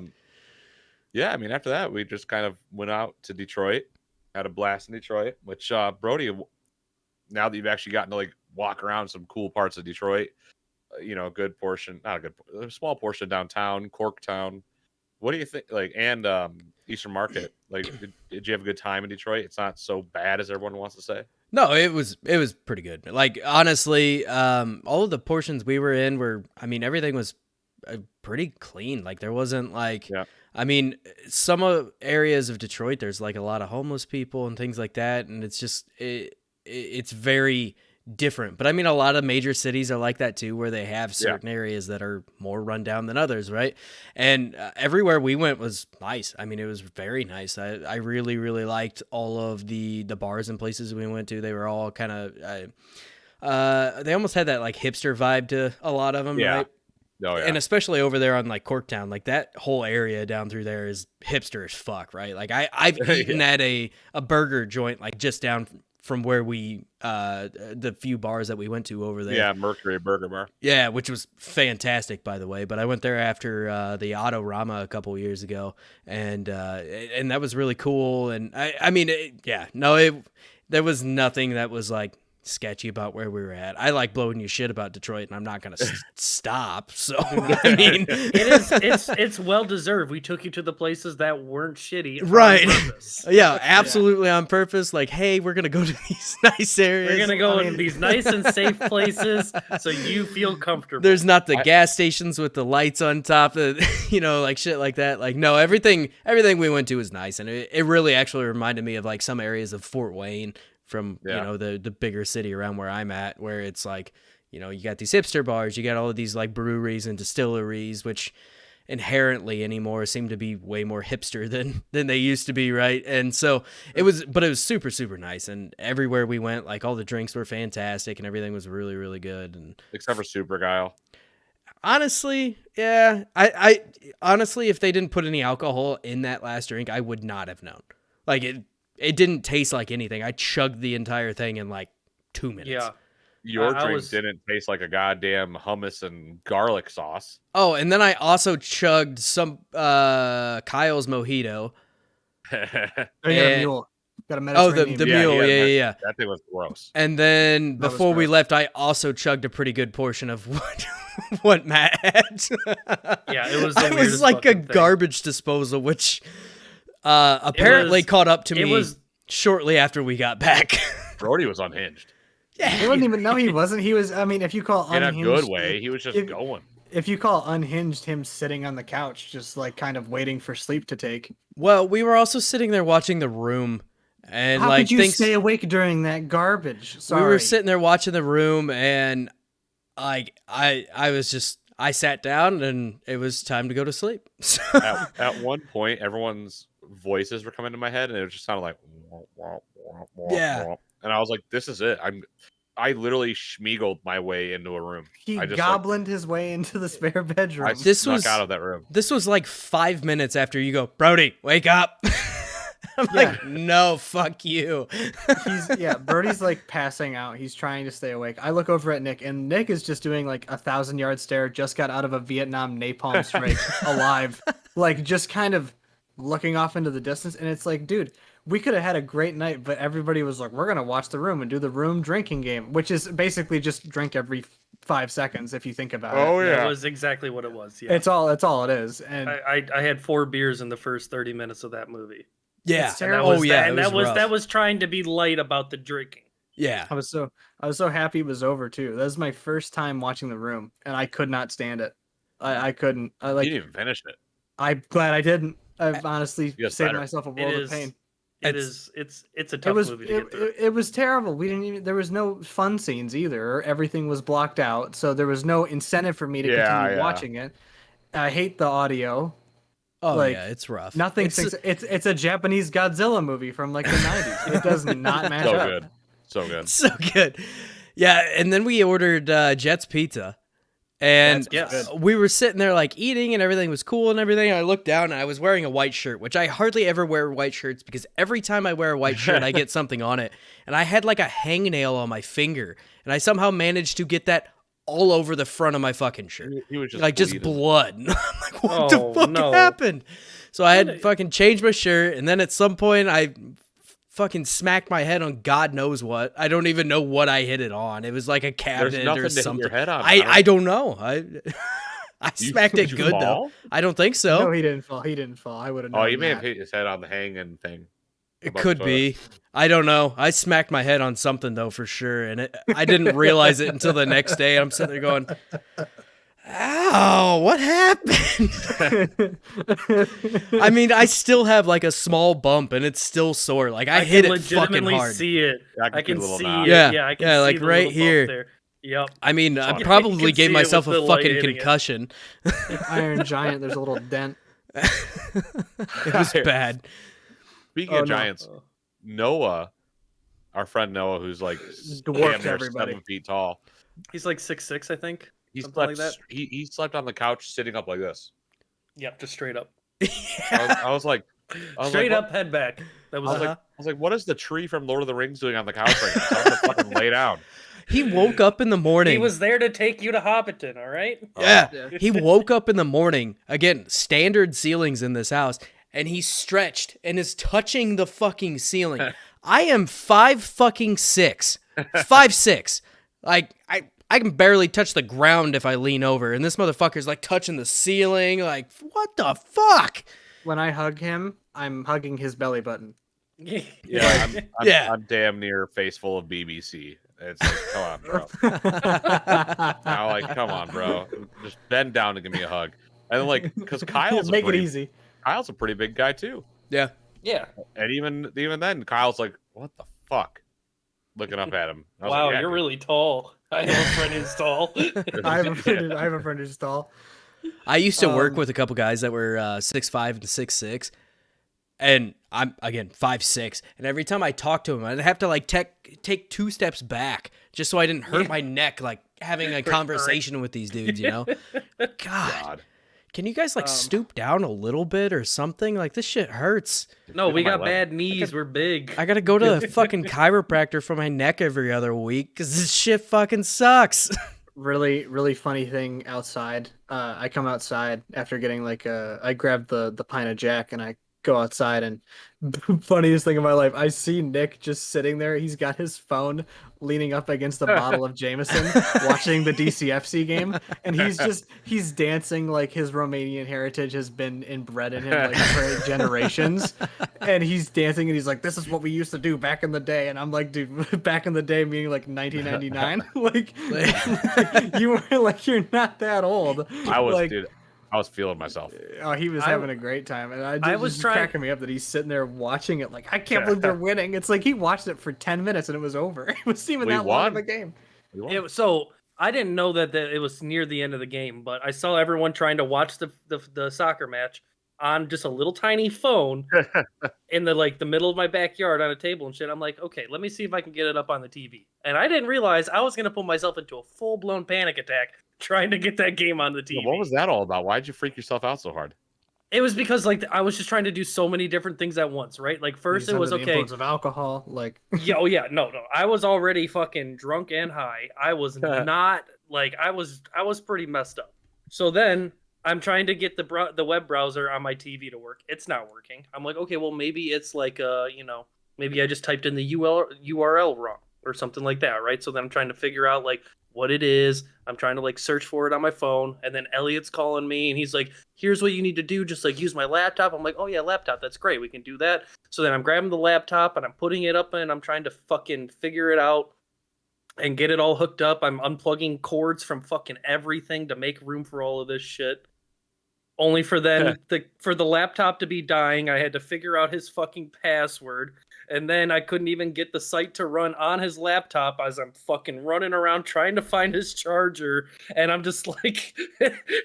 yeah, I mean, after that, we just kind of went out to Detroit, had a blast in Detroit. Which Brody, now that you've actually gotten to like walk around some cool parts of Detroit, a good portion, not a good, a small portion downtown, Corktown. What do you think? Like, and Eastern Market. Like, did you have a good time in Detroit? It's not so bad as everyone wants to say. No, it was pretty good. Like, honestly, all of the portions we were in everything was pretty clean. Like, there wasn't like, Yeah. I mean, some areas of Detroit, there's like a lot of homeless people and things like that, and it's just it's very different. But I mean, a lot of major cities are like that too, where they have certain areas that are more run down than others, right? And everywhere we went was nice. I mean, it was very nice. I really, really liked all of the bars and places we went to. They were all kind of, they almost had that like hipster vibe to a lot of them, right? Oh, yeah. And especially over there on like Corktown, like that whole area down through there is hipster as fuck, right? Like I've eaten at a burger joint like just down from where we the few bars that we went to over there. Yeah, Mercury Burger Bar. Yeah, which was fantastic, by the way. But I went there after the Autorama a couple years ago, and that was really cool. And there was nothing that was like sketchy about where we were at. I like blowing you shit about Detroit, and I'm not gonna stop. So I mean, it's well deserved. We took you to the places that weren't shitty, right? On purpose. Yeah, absolutely on purpose. Like, hey, we're gonna go to these nice areas. We're gonna go in these nice and safe places, so you feel comfortable. There's not the gas stations with the lights on top of, like shit like that. Like, no, everything we went to was nice, and it really actually reminded me of like some areas of Fort Wayne from the bigger city around where I'm at, where it's like, you got these hipster bars, you got all of these like breweries and distilleries, which inherently anymore seem to be way more hipster than they used to be, right? And so it was super, super nice, and everywhere we went, like all the drinks were fantastic and everything was really, really good. And except for Super Guile. Honestly, yeah, I honestly, if they didn't put any alcohol in that last drink, I would not have known. Like it didn't taste like anything. I chugged the entire thing in like 2 minutes. Yeah. Your drink didn't taste like a goddamn hummus and garlic sauce. Oh, and then I also chugged some Kyle's mojito. Mule. Got a Mediterranean. The mule, yeah. That thing was gross. And then before we left, I also chugged a pretty good portion of what Matt had. Yeah, it was. It was like a garbage disposal, which apparently caught up to me shortly after we got back. Brody was unhinged. Yeah, he wouldn't even know he wasn't. He was. I mean, if you call unhinged, in a good way, he was just going. If you call unhinged him sitting on the couch, just like kind of waiting for sleep to take. Well, we were also sitting there watching The Room, and how like, could you stay awake during that garbage? Sorry. We were sitting there watching The Room, and I sat down, and it was time to go to sleep. At one point, everyone's voices were coming to my head, and it just sounded like, yeah. And I was like, "This is it." I literally schmeagled my way into a room. He goblined his way into the spare bedroom. I snuck out of that room. This was like 5 minutes after you go, Brody, wake up. I'm like, no, fuck you. Brody's like passing out. He's trying to stay awake. I look over at Nick, and Nick is just doing like 1,000-yard stare, just got out of a Vietnam napalm strike, alive. Like, just kind of looking off into the distance. And it's like, dude, we could have had a great night, but everybody was like, we're going to watch The Room and do the Room drinking game, which is basically just drink every 5 seconds if you think about it. Oh, yeah. That was exactly what it was. Yeah. It's all it is. And I had 4 beers in the first 30 minutes of that movie. Yeah. And that was trying to be light about the drinking. Yeah. I was so happy it was over too. That was my first time watching The Room, and I could not stand it. I couldn't. You didn't even finish it. I'm glad I didn't. I've honestly saved myself a world of pain. It's a tough movie to get through. It was terrible. There was no fun scenes either. Everything was blocked out, so there was no incentive for me to continue watching it. I hate the audio. Oh, it's rough. Nothing. It's a Japanese Godzilla movie from like the 90s. It does not match up. So good. So good. Yeah, and then we ordered Jet's Pizza, And Yes. we were sitting there like eating and everything was cool and everything. I looked down and I was wearing a white shirt, which I hardly ever wear white shirts because every time I wear a white shirt, I get something on it. And I had like a hangnail on my finger and I somehow managed to get that all over the front of my fucking shirt. He was just Like just bleeding. blood. I'm like, what Oh, the fuck no. happened? So I had to fucking change my shirt. And then at some point I fucking smacked my head on God knows what. I don't even know what I hit it on. It was like a There's cabinet nothing or to hit something. your head on. I don't know. I You- smacked did it you good though. fall? I don't think so. No, he didn't fall. He didn't fall. I would have known. Oh, you may have that. hit his head on the hanging thing. It above could the toilet. be. I don't know. I smacked my head on something though for sure, and I didn't realize it until the next day. I'm sitting there going, "Ow, what happened?" I mean, I still have like a small bump, and it's still sore. Like I hit can it fucking legitimately hard. see it. I I can can see a little see knot. it. Yeah, Yeah, I can yeah, see like the right little bump here. there. Yep. I mean, I You can probably gave see it myself with a the light fucking hitting it. concussion. Iron Giant. There's a little dent. It was bad. Speaking Oh, of no. giants, Noah, our friend Noah, who's like Dwarfed damn near everybody. 7 feet tall. He's like 6'6", I think. He Something slept. like that. He slept on the couch sitting up like this. Yep, just straight up. I was like, Straight what- up, head back. That was Uh-huh. I was like, what is the tree from Lord of the Rings doing on the couch right now? Tell him to fucking lay down. He woke up in the morning. He was there to take you to Hobbiton, all right? Yeah. Yeah. He woke up in the morning, again, standard ceilings in this house, and he stretched and is touching the fucking ceiling. I am 5'6". 5'6". Like I can barely touch the ground if I lean over, and this motherfucker's like touching the ceiling. Like, what the fuck? When I hug him, I'm hugging his belly button. Yeah, Yeah. I'm damn near face full of BBC. It's like, come on, bro. I'm like, come on, bro. Just bend down and give me a hug. And then, like, because Kyle's Make it easy. Kyle's a pretty big guy too. Yeah. Yeah. And even then, Kyle's like, what the fuck? Looking up at him. I was Wow, like, yeah, you're dude. really tall. I have a friend who's tall. I have a friend who's tall. I used to work Um, with a couple guys that were 6'5" and 6'6", and I'm again 5'6", and every time I talked to him, I'd have to like take 2 steps back just so I didn't hurt my neck, like having a conversation with these dudes. You know, God, God. can you guys like stoop down a little bit or something? Like this shit hurts. No, we my got leg. bad knees. We're big. I gotta go to the fucking chiropractor for my neck every other week because this shit fucking sucks. Really, really funny thing outside. I come outside after getting like I grabbed the pint of Jack and I go outside and funniest thing of my life, I see Nick just sitting there. He's got his phone leaning up against a bottle of Jameson watching the DCFC game, and he's dancing like his Romanian heritage has been inbred in him like for generations. And he's dancing and he's like, this is what we used to do back in the day. And I'm like, dude, back in the day meaning like 1999. like you were like, you're not that old. I was, like, dude. I was feeling myself. Oh, he was I- having a great time, and I was just trying- cracking me up that he's sitting there watching it. Like, I can't believe they're winning. It's like he watched it for 10 minutes and it was over. It was even We that long of won. a game. We won. So I didn't know that it was near the end of the game, but I saw everyone trying to watch the soccer match on just a little tiny phone in the middle of my backyard on a table and shit. I'm like, okay, let me see if I can get it up on the TV. And I didn't realize I was gonna put myself into a full blown panic attack trying to get that game on the TV. Yeah, what was that all about? Why'd you freak yourself out so hard? It was because I was just trying to do so many different things at once, right? Like first He's it was under the okay. influence of alcohol. Like, Yeah, oh yeah, no. I was already fucking drunk and high. I was not like I was pretty messed up. So then I'm trying to get the web browser on my TV to work. It's not working. I'm like, okay, well maybe it's like maybe I just typed in the URL wrong or something like that, right? So then I'm trying to figure out like what it is. I'm trying to like search for it on my phone, and then Elliot's calling me and he's like, here's what you need to do, just like use my laptop. I'm like, oh yeah, laptop, that's great, we can do that. So then I'm grabbing the laptop and I'm putting it up and I'm trying to fucking figure it out and get it all hooked up. I'm unplugging cords from fucking everything to make room for all of this shit. Only for then for the laptop to be dying, I had to figure out his fucking password, and then I couldn't even get the site to run on his laptop as I'm fucking running around trying to find his charger, and I'm just like,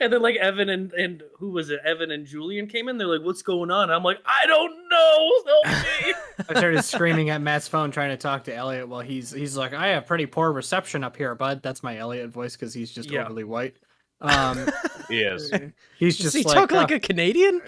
and then like Evan and who was it? Evan and Julian came in. They're like, "What's going on?" And I'm like, "I don't know. Help me!" I started screaming at Matt's phone trying to talk to Elliot while he's like, I have pretty poor reception up here, bud. That's my Elliot voice because he's just Yeah. overly white. He is. He's Does just he like, talk like a Canadian?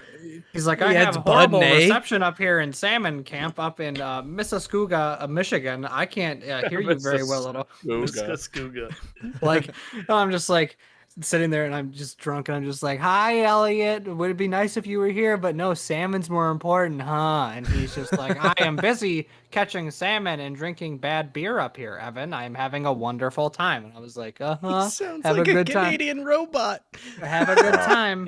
he's like, He I adds have horrible bud, eh? reception up here in Salmon Camp up in Mississauga, Michigan. I can't hear you very well at all. Muskogee. Like, I'm just like sitting there and I'm just drunk and I'm just like, hi, Elliot. Would it be nice if you were here? But no, salmon's more important, huh? And he's just like, I am busy catching salmon and drinking bad beer up here, Evan. I'm having a wonderful time. And I was like, He sounds have like a a good time. Canadian robot. Have a good time.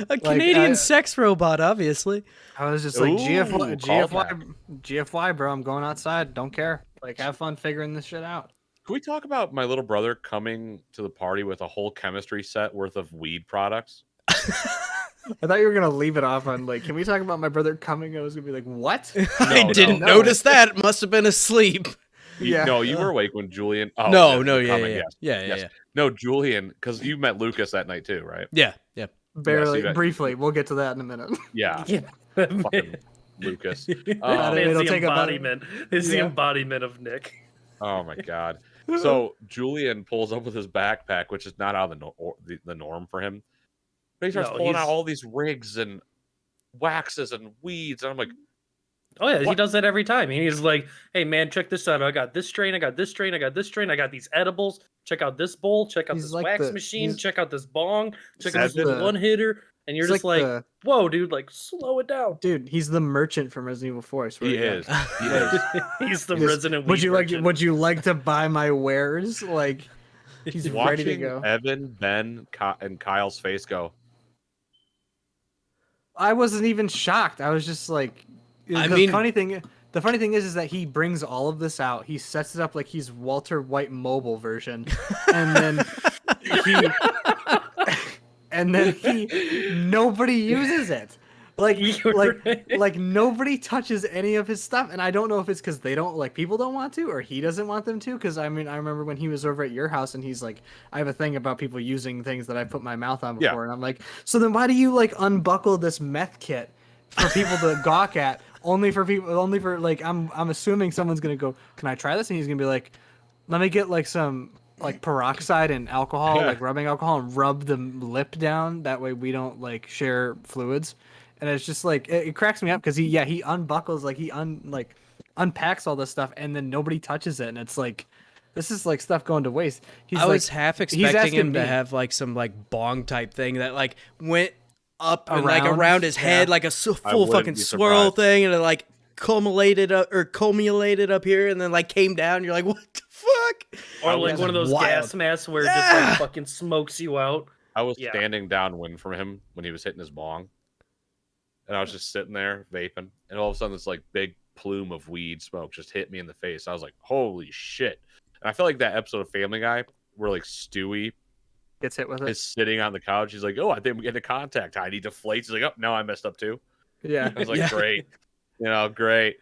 A Canadian sex robot, obviously. I was just like, Ooh, GFY, GFY, bro. I'm going outside. Don't care. Like, have fun figuring this shit out. Can we talk about my little brother coming to the party with a whole chemistry set worth of weed products? I thought you were gonna leave it off on like, can we talk about my brother coming? I was gonna be like, what? I didn't no. notice that. Must have been asleep. Yeah. No, you were awake when Julian. Oh, No, the yeah, coming, yeah, yes. yeah, Yes. yeah. No, Julian, because you met Lucas that night too, right? Yeah. Barely, that- briefly. We'll get to that in a minute. Yeah. Yeah. Fucking Lucas. It's It'll the take about- embodiment. It's the Yeah. embodiment of Nick. Oh my god. So Julian pulls up with his backpack, which is not out of the norm for him. But he starts No, pulling out he's- all these rigs and waxes and weeds, and I'm like, Oh yeah, he What? does that every time. He's like, "Hey man, check this out. I got this strain. I got this strain. I got this strain. I got these edibles. Check out this bowl. Check out He's this like wax the- machine. he's- Check out this bong. Check out this Seven. little one hitter." And you're He's just like, the- "Whoa, dude! Like, slow it down." dude, he's the merchant from Resident Evil 4. I swear he to God. is. He is. He's the Just, resident. Would weed you like? merchant. Would you like to buy my wares? Like, he's ready to Watching go. Evan, Ben, and Kyle's face go, I wasn't even shocked. I was just like, I the mean- funny thing is that he brings all of this out. He sets it up like he's Walter White mobile version, and then nobody uses it. You're right. Like nobody touches any of his stuff, and I don't know if it's because they don't like people don't want to, or he doesn't want them to. Because I mean, I remember when he was over at your house, and he's like, "I have a thing about people using things that I put my mouth on Yeah. before," and I'm like, "So then why do you like unbuckle this meth kit for people to gawk at? Only for like I'm assuming someone's gonna go, can I try this?" And he's gonna be like, "Let me get like some." Like peroxide and alcohol, Yeah. like rubbing alcohol, and rub the lip down. That way we don't like share fluids. And it's just like it cracks me up because he unbuckles like unpacks all this stuff and then nobody touches it, and it's like this is like stuff going to waste. I was half expecting asking him to me. have like some like bong type thing that like went up and like Around? around his head Yeah. like a full wouldn't fucking be swirl surprised. thing, and it like cumulated up here and then like came down. You're like, what the fuck? Or I like was one of those wild. gas masks where it just Yeah. like fucking smokes you out. I was Yeah. standing downwind from him when he was hitting his bong. And I was just sitting there vaping. And all of a sudden, this like big plume of weed smoke just hit me in the face. I was like, holy shit. And I feel like that episode of Family Guy where like Stewie Gets hit with it. is sitting on the couch. He's like, oh, I think we get into contact. Heidi deflates. He's like, oh, no, I messed up too. Yeah. I was like, Yeah. great. Great.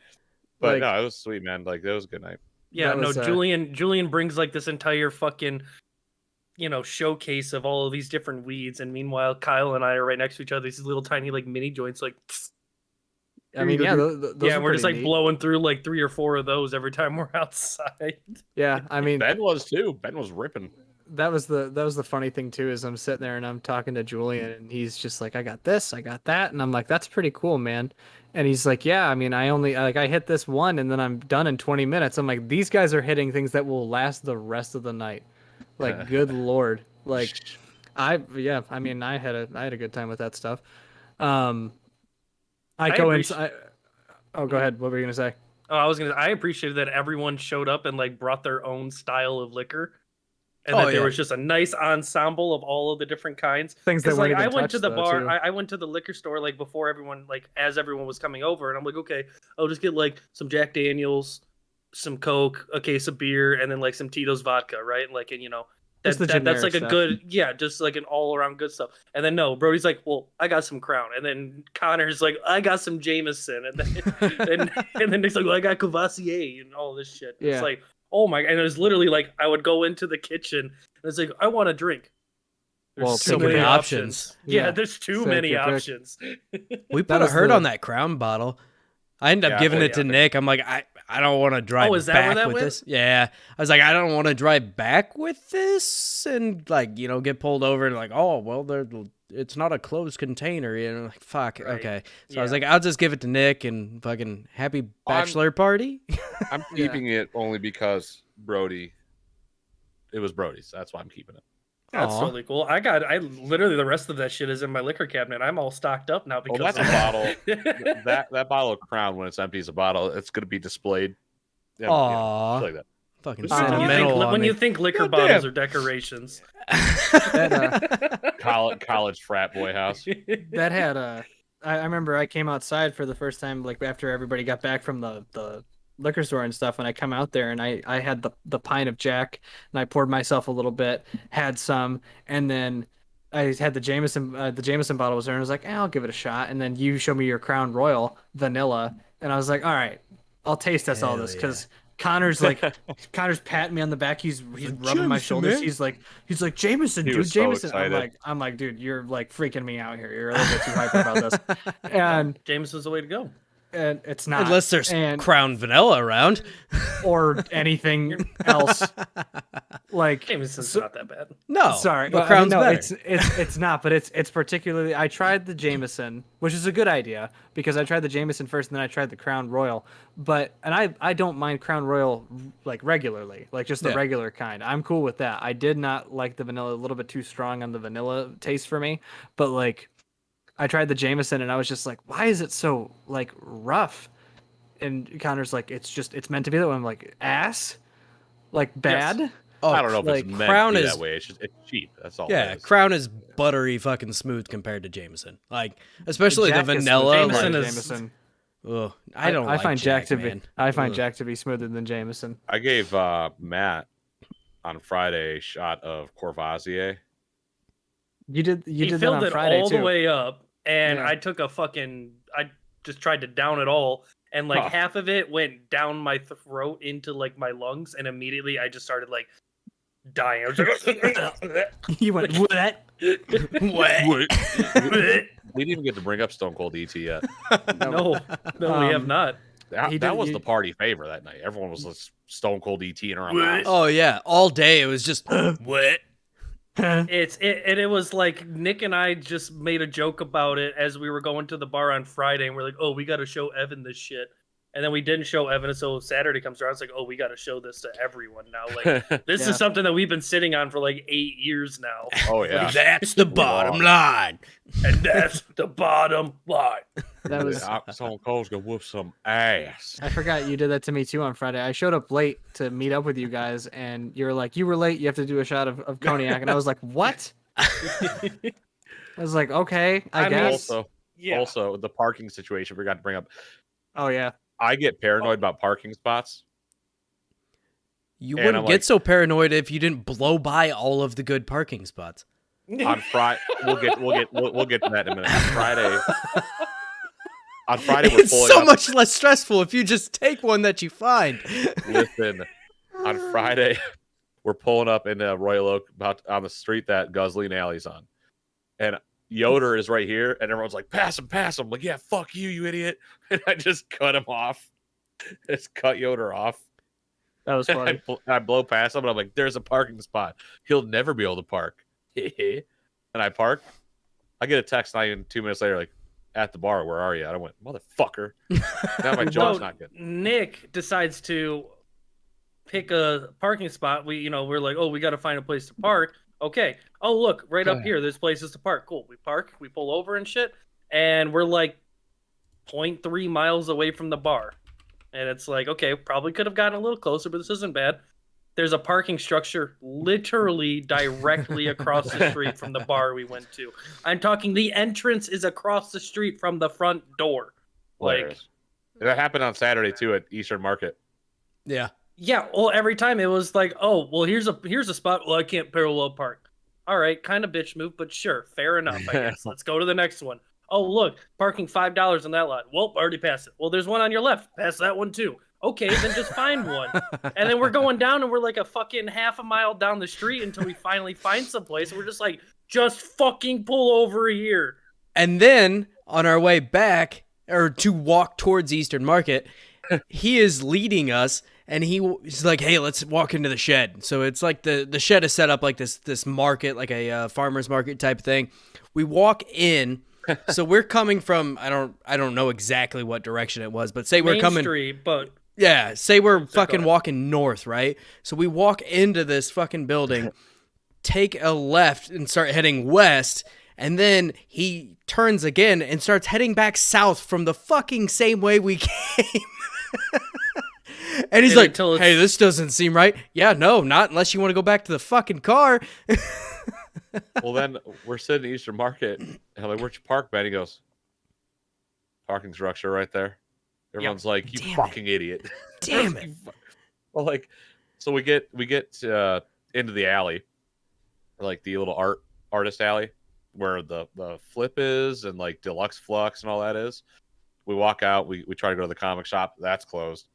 But Like- no, it was sweet, man. Like, that was a good night. Yeah, That no, was, Julian brings like this entire fucking, showcase of all of these different weeds, and meanwhile Kyle and I are right next to each other. These little tiny like mini joints, like I mean, yeah, those yeah, are we're just like pretty neat. blowing through like 3 or 4 of those every time we're outside. Yeah, I mean, Ben was too. Ben was ripping. that was the funny thing too is I'm sitting there and I'm talking to Julian and he's just like, I got this, I got that, and I'm like, that's pretty cool, man. And he's like, yeah, I mean, I hit this one and then I'm done in 20 minutes. I'm like, these guys are hitting things that will last the rest of the night. Like, good lord. Like, I mean, I had a good time with that stuff. I go inside. Oh, go ahead. What were you gonna say? Oh, I appreciated that everyone showed up and like brought their own style of liquor. And Oh, that there yeah. was just a nice ensemble of all of the different kinds. Things that Because weren't like even I went to touched, the though, bar, too. I went to the liquor store like before everyone, like as everyone was coming over, and I'm like, okay, I'll just get like some Jack Daniels, some Coke, a case of beer, and then like some Tito's vodka, right? Like, and Just the that's like generic a stuff. good, yeah, just like an all around good stuff. And then no, Brody's like, well, I got some Crown, and then Connor's like, I got some Jameson, and then and then Nick's like, well, I got Cavassier and all this shit. Yeah. It's like, oh my, and it was literally like I would go into the kitchen. And it's like, I want a drink. There's Well, too take your many pick. options. Yeah, Yeah. there's too Take many your pick. options. We That put a was hurt the- on that Crown bottle. I ended up Yeah, giving oh, it to yeah. Nick. I'm like, I don't want to drive is that where back that with went? this. Yeah. I was like, I don't want to drive back with this and like, get pulled over and like, oh, well, it's not a closed container. Like, fuck. Right. Okay. So I was Yeah. like, I'll just give it to Nick and fucking happy bachelor party. I'm keeping it only because it was Brody's. That's why I'm keeping it. That's Aw. totally cool. I literally the rest of that shit is in my liquor cabinet. I'm all stocked up now because Well, that's a of bottle. that bottle of Crown, when it's empty as a bottle, it's going to be displayed. Yeah, Aw. shit like that. Fucking When you think sentimental on when me. you think liquor God bottles damn. are decorations. College frat boy house. That had I remember I came outside for the first time, like after everybody got back from the liquor store and stuff, and I come out there and I had the pint of Jack and I poured myself a little bit, had some, and then I had the Jameson bottle was there and I was like, I'll give it a shot. And then you showed me your Crown Royal vanilla, and I was like, all right, I'll taste test all Hell this yeah. because Connor's patting me on the back. He's rubbing my Jameson, shoulders. man. He's like Jameson, He dude, was so Jameson. excited. I'm like, dude, you're like freaking me out here. You're a little bit too hyper about this. And Jameson's the way to go. it's not Unless there's and Crown Vanilla around. or anything else. Like Jameson's so- not that bad. No. sorry, But but Crown's no, better. it's not, but it's particularly. I tried the Jameson, which is a good idea because I tried the Jameson first, and then I tried the Crown Royal. But I don't mind Crown Royal like regularly, like just the Yeah. regular kind. I'm cool with that. I did not like the vanilla, a little bit too strong on the vanilla taste for me. But like, I tried the Jameson, and I was just like, why is it so like rough? And Connor's like, it's meant to be that way. I'm like, ass, like bad. Oh, I don't know if like, it's meant Crown to be is that way. It's cheap. That's all. yeah, it is. Crown is buttery fucking smooth compared to Jameson. Like especially Jack the is vanilla. smoother than Jameson Like, is- Jameson. ugh, I don't. I like find Jack to be. man. I find Ugh. Jack to be smoother than Jameson. I gave Matt on Friday a shot of Courvoisier. You did. You He did that filled on it Friday all too. the way up, and Yeah. I just tried to down it all, and like Huh. half of it went down my throat into like my lungs, and immediately I just started like dying. I was like, You went what? We didn't even get to bring up Stone Cold ET yet. no, we have not. That, He that did- was you- the party favor that night. Everyone was just Stone Cold ET in our mouths. Oh yeah, all day it was just what? It was like Nick and I just made a joke about it as we were going to the bar on Friday, and we're like, "Oh, we got to show Evan this shit," and then we didn't show Evan, so Saturday comes around, it's like, "Oh, we got to show this to everyone now." Like, this Yeah. is something that we've been sitting on for like 8 years now, Oh yeah. That's the bottom line. and that's the bottom line. That was. Stone Cold's gonna whoop some ass. I forgot you did that to me too on Friday. I showed up late to meet up with you guys, and you were like, "You were late. You have to do a shot of cognac," and I was like, "What?" I was like, "Okay, I I mean, guess." Also, the parking situation we forgot to bring up. Oh yeah. I get paranoid about parking spots. You And wouldn't I'm get like- so paranoid if you didn't blow by all of the good parking spots. On Friday, we'll get to that in a minute. On Friday, we're It's pulling so up. much less stressful if you just take one that you find. Listen, on Friday, we're pulling up into Royal Oak, about on the street that Guzzling Alley's on, and Yoder is right here, and everyone's like, "Pass him, pass him!" I'm like, yeah, fuck you, you idiot! And I just cut him off. Just cut Yoder off. That was funny. I blow past him, and I'm like, "There's a parking spot. He'll never be able to park." And I park. I get a text not even 2 minutes later, like, "At the bar, where are you?" And I went, "Motherfucker!" Now my jaw's not good. Nick decides to pick a parking spot. We're like, "Oh, we got to find a place to park." Okay. Oh, look, right up here. There's places to park. Cool. We park. We pull over and shit, and we're like 0.3 miles away from the bar. And it's like, okay, probably could have gotten a little closer, but this isn't bad. There's a parking structure literally directly across the street from the bar we went to. I'm talking the entrance is across the street from the front door. Like, Hilarious. That happened on Saturday too at Eastern Market. Yeah. yeah, well, every time it was like, oh, well, here's a spot. Well, I can't parallel park. All right, kind of bitch move, but sure, fair enough, I guess. Let's go to the next one. Oh, look, parking $5 on that lot. Well, already passed it. Well, there's one on your left. Pass that one too. Okay, then just find one. And then we're going down, and we're like a fucking half a mile down the street until we finally find someplace. We're just like, just fucking pull over here. And then on our way back, or to walk towards Eastern Market, he is leading us, and he's like, "Hey, let's walk into the shed." So it's like the shed is set up like this market, like a farmer's market type thing. We walk in. So we're coming from I don't know exactly what direction it was, but say we're Main coming Street, but yeah, say we're go fucking ahead. walking north, right? So we walk into this fucking building, take a left and start heading west, and then he turns again and starts heading back south from the fucking same way we came. And he's Yeah, like, until it's- "Hey, this doesn't seem right." Yeah, no, not unless you want to go back to the fucking car. Well, then we're sitting at Eastern Market, and I'm like, "Where'd you park, man?" He goes, "Parking structure right there." Everyone's like, "You Damn it. fucking idiot!" Damn it. Well, like, so we get into the alley, like the little artist alley, where the flip is and like Deluxe Flux and all that is. We walk out. We try to go to the comic shop. That's closed.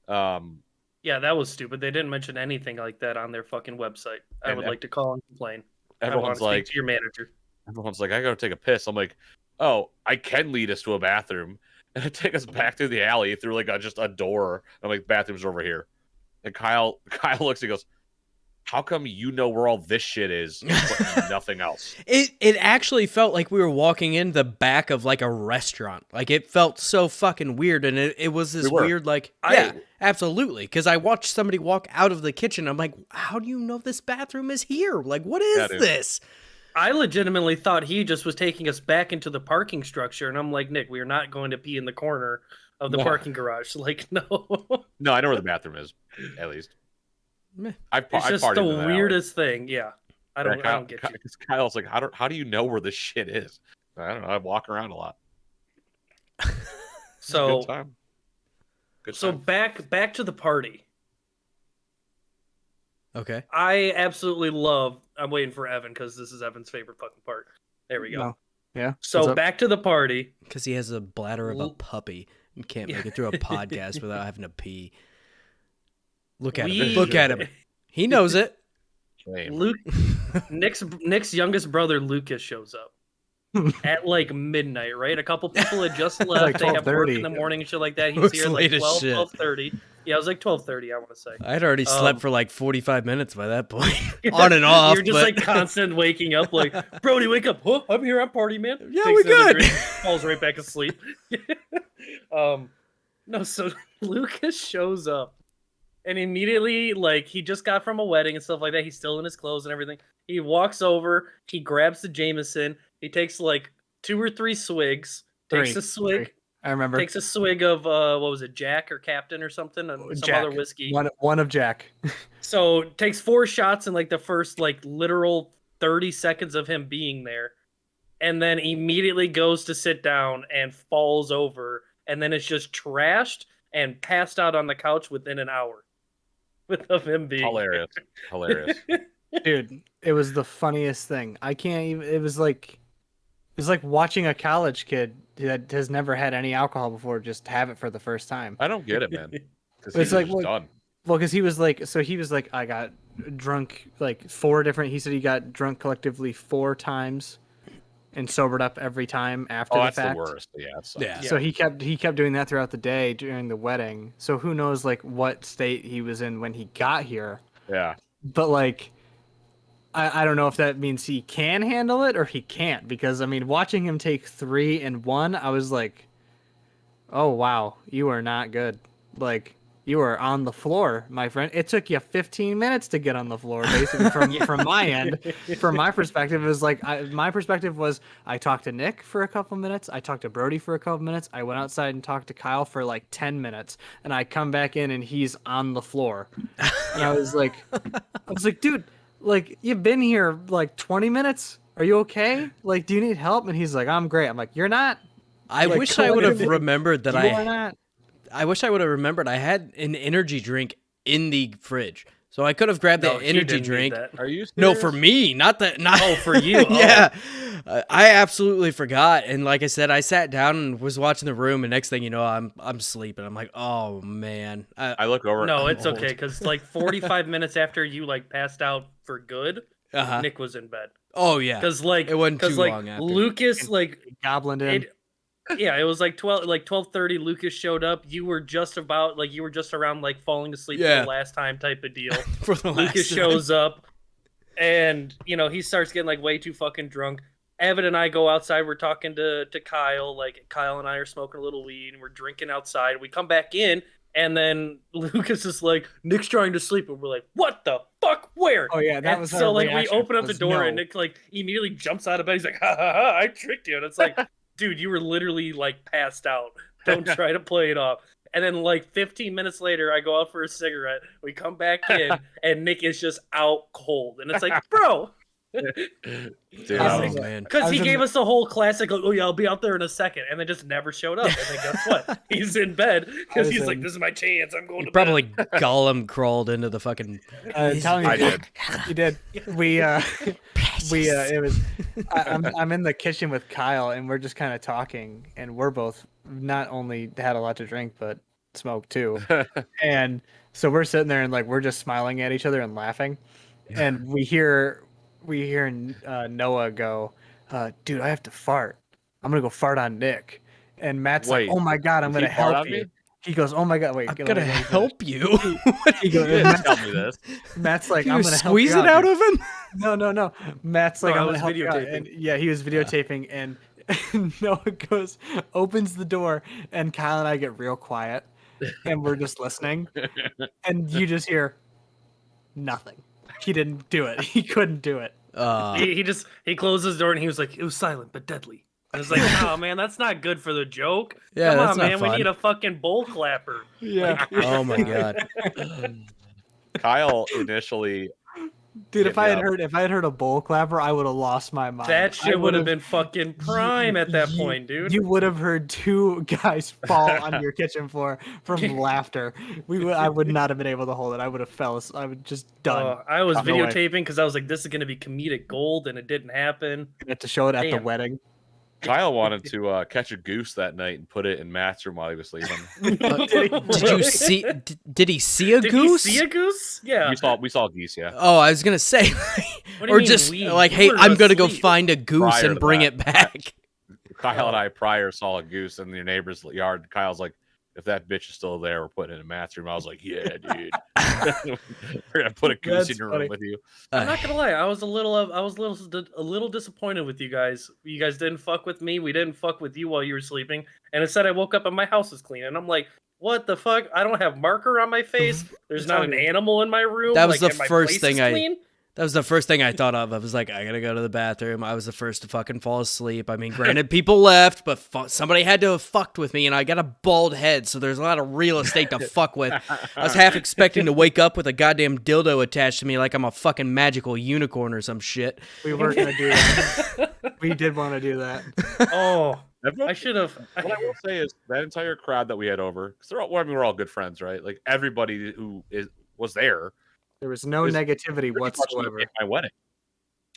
yeah, that was stupid. They didn't mention anything like that on their fucking website. I And would like to call and complain. everyone's I want to like, speak to your manager. everyone's like, "I gotta take a piss." I'm like, "Oh, I can lead us to a bathroom." And it take us back through the alley through like just a door. I'm like, "Bathroom's over here." And Kyle looks, he goes, "How come you know where all this shit is, but nothing else?" It actually felt like we were walking in the back of like a restaurant. Like it felt so fucking weird, and it was this We were. weird like yeah, absolutely. Because I watched somebody walk out of the kitchen. I'm like, how do you know this bathroom is here? Like, what is Yeah, dude. this? I legitimately thought he just was taking us back into the parking structure, and I'm like, Nick, we are not going to pee in the corner of the No. parking garage. Like, no. No, I know where the bathroom is, at least. Meh. It's just the weirdest thing. Yeah. I don't get you. Kyle's like, how do you know where this shit is? I don't know. I walk around a lot. It's a So good time. Good so time. back to the party. Okay. I absolutely love. I'm waiting for Evan because this is Evan's favorite fucking part. There we go. No. Yeah. What's So up? back to the party. Because he has a bladder of a L- puppy and can't make it through a podcast without having to pee. Look at We- him. Look at him. He knows it. Lame. Luke, Nick's youngest brother Lucas shows up at like midnight. Right, a couple people had just left. Like They have work 12:30. in the morning and shit like that. He's Looks here at like late as 12, shit. 12:30. Yeah, it was like 12:30. I want to say. I'd already slept Um, for like 45 minutes by that point. On and off. You're just but... like constant waking up. Like, Brody, wake up! Oh, I'm here. I'm party man. Yeah, Takes we another good. drink, falls right back asleep. No. So Lucas shows up, and immediately, like, he just got from a wedding and stuff like that. He's still in his clothes and everything. He walks over. He grabs the Jameson. He takes like 2 or 3 swigs. Takes a swig. 3. I remember. Takes a swig of what was it, Jack or Captain or something, and some Jack. other whiskey. One of Jack. So takes 4 shots in like the first like literal 30 seconds of him being there, and then immediately goes to sit down and falls over, and then it's just trashed and passed out on the couch within an hour of him being Hilarious. Hilarious. Dude, it was the funniest thing. I can't even. It was like watching a college kid that has never had any alcohol before just have it for the first time. I don't get it, man. Because It's he's like, just well, done. Well, because he was like, I got drunk like 4 different. He said he got drunk collectively 4 times, and sobered up every time after Oh, the that's fact. the worst. Yeah, it sucks. Yeah. So he kept doing that throughout the day during the wedding. So who knows like what state he was in when he got here. Yeah. But like, I don't know if that means he can handle it or he can't, because I mean, watching him take 3 and 1, I was like, oh wow, you are not good. Like, you are on the floor, my friend. It took you 15 minutes to get on the floor, basically, from my end. From my perspective, it was like, my perspective was, I talked to Nick for a couple minutes, I talked to Brody for a couple minutes, I went outside and talked to Kyle for like 10 minutes, and I come back in and he's on the floor. And I was like, dude, like, you've been here like 20 minutes. Are you okay? Like, do you need help? And he's like, I'm great. I'm like, you're not. I Like, wish I would have collectively, remembered that You are not. I wish I would have remembered I had an energy drink in the fridge. So I could have grabbed No, the he energy didn't need drink. that. Are you No, serious? for me, not that. Not Oh, for you. Oh. yeah, I absolutely forgot. And like I said, I sat down and was watching the room, and next thing you know, I'm sleeping. I'm like, oh man. I look over. No, I'm it's old. okay, because like 45 minutes after you like passed out for good, Uh-huh. Nick was in bed. Oh yeah. Because like It wasn't too like long after. Lucas like Goblin in. Yeah, it was like 12:30. Lucas showed up. You were just around like falling asleep for Yeah. the last time type of deal. For the Lucas last time. shows up, and he starts getting like way too fucking drunk. Evan and I go outside. We're talking to Kyle. Like Kyle and I are smoking a little weed, and we're drinking outside. We come back in, and then Lucas is like, "Nick's trying to sleep," and we're like, "What the fuck? Where?" Oh yeah, that And was so our like we reaction, open up the was door, no. and Nick like immediately jumps out of bed. He's like, "Ha ha ha! I tricked you." And it's like, dude, you were literally like passed out. Don't try to play it off. And then like 15 minutes later, I go out for a cigarette. We come back in, and Nick is just out cold. And it's like, bro. Dude, Oh man. Because he gave us the whole classic, like, "Oh yeah, I'll be out there in a second," and then just never showed up. And then guess what? He's in bed because he's like, "This is my chance. I'm going to Probably bed." Gollum crawled into the fucking. Telling you, I did. You did. It was. I'm in the kitchen with Kyle, and we're just kind of talking, and we're both not only had a lot to drink, but smoke too. And so we're sitting there and like we're just smiling at each other and laughing, and we hear Noah go, "Dude, I have to fart. I'm gonna go fart on Nick." And Matt's Wait, like, "Oh my god, I'm did gonna he fart help on you." me? He goes, "Oh my god, wait, I'm let gonna me finish." help you. He goes, You didn't tell me this. Matt's like, You "I'm were gonna squeeze help it you out dude." of him. No. Matt's like, No, I "I'm gonna was help you out." videotaping. And yeah, he was videotaping, and Noah goes, opens the door, and Kyle and I get real quiet, and we're just listening, and you just hear nothing. He didn't do it. He couldn't do it. He closed his door and he was like, "It was silent but deadly." And it's like, "Oh man, that's not good for the joke. Yeah, Come that's on, not man, we fun. need a fucking bowl clapper." Yeah, Oh my god. Kyle initially, dude. hit If I me had up. heard a bowl clapper, I would have lost my mind. That I shit would have been fucking prime at that you- point, dude. You would have heard two guys fall on your kitchen floor from laughter. I would not have been able to hold it. I would have I would just done. I was No way. videotaping because I was like, "This is gonna be comedic gold," and it didn't happen. You had to show it at the Damn. wedding. Kyle wanted to catch a goose that night and put it in Matt's room while he was sleeping. Did you see? Did he see a Did goose? he see a goose? Yeah. We saw geese, yeah. Oh, I was gonna say, What do you or mean just we? like, You hey, were I'm gonna go asleep. find a goose Prior and to bring that. it back. Kyle and I prior saw a goose in your neighbor's yard. Kyle's like, "If that bitch is still there, we're putting it in Matt's room." I was like, "Yeah, dude, we're gonna put a goose That's in your funny. room with you." I'm not gonna lie, I was a little disappointed with you guys. You guys didn't fuck with me. We didn't fuck with you while you were sleeping. And instead, I woke up and my house is clean, and I'm like, "What the fuck? I don't have marker on my face. There's not an animal in my room." That was like, the and my first place thing is I- clean? That was the first thing I thought of. I was like, I gotta go to the bathroom. I was the first to fucking fall asleep. I mean, granted, people left, but somebody had to have fucked with me, and I got a bald head, so there's a lot of real estate to fuck with. I was half expecting to wake up with a goddamn dildo attached to me like I'm a fucking magical unicorn or some shit. We weren't gonna do that. We did want to do that. Oh, Everyone- I should have. What I will say is that entire crowd that we had over, because we're all good friends, right? Like everybody who was there. There was no Is negativity pretty much whatsoever. at my wedding.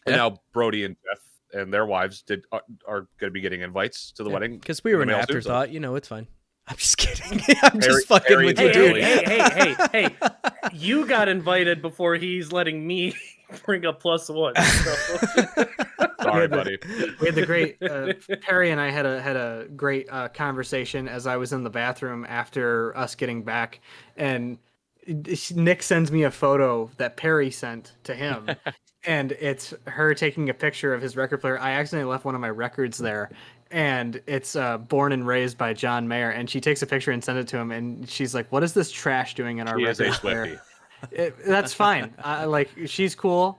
And Yeah. now Brody and Jeff and their wives are going to be getting invites to the wedding. Because we were an Everybody else too, so- afterthought. You know, it's fine. I'm just kidding. I'm just Harry- fucking Harry with and you, Hey, dude. hey! You got invited before he's letting me bring up +1. So. Sorry, buddy. We had the great Perry and I had a great conversation as I was in the bathroom after us getting back, and Nick sends me a photo that Perry sent to him, and it's her taking a picture of his record player. I accidentally left one of my records there, and it's Born and Raised by John Mayer, and she takes a picture and sends it to him, and she's like, "What is this trash doing in our He is record a player?" Swiftie. That's fine. Like, she's cool.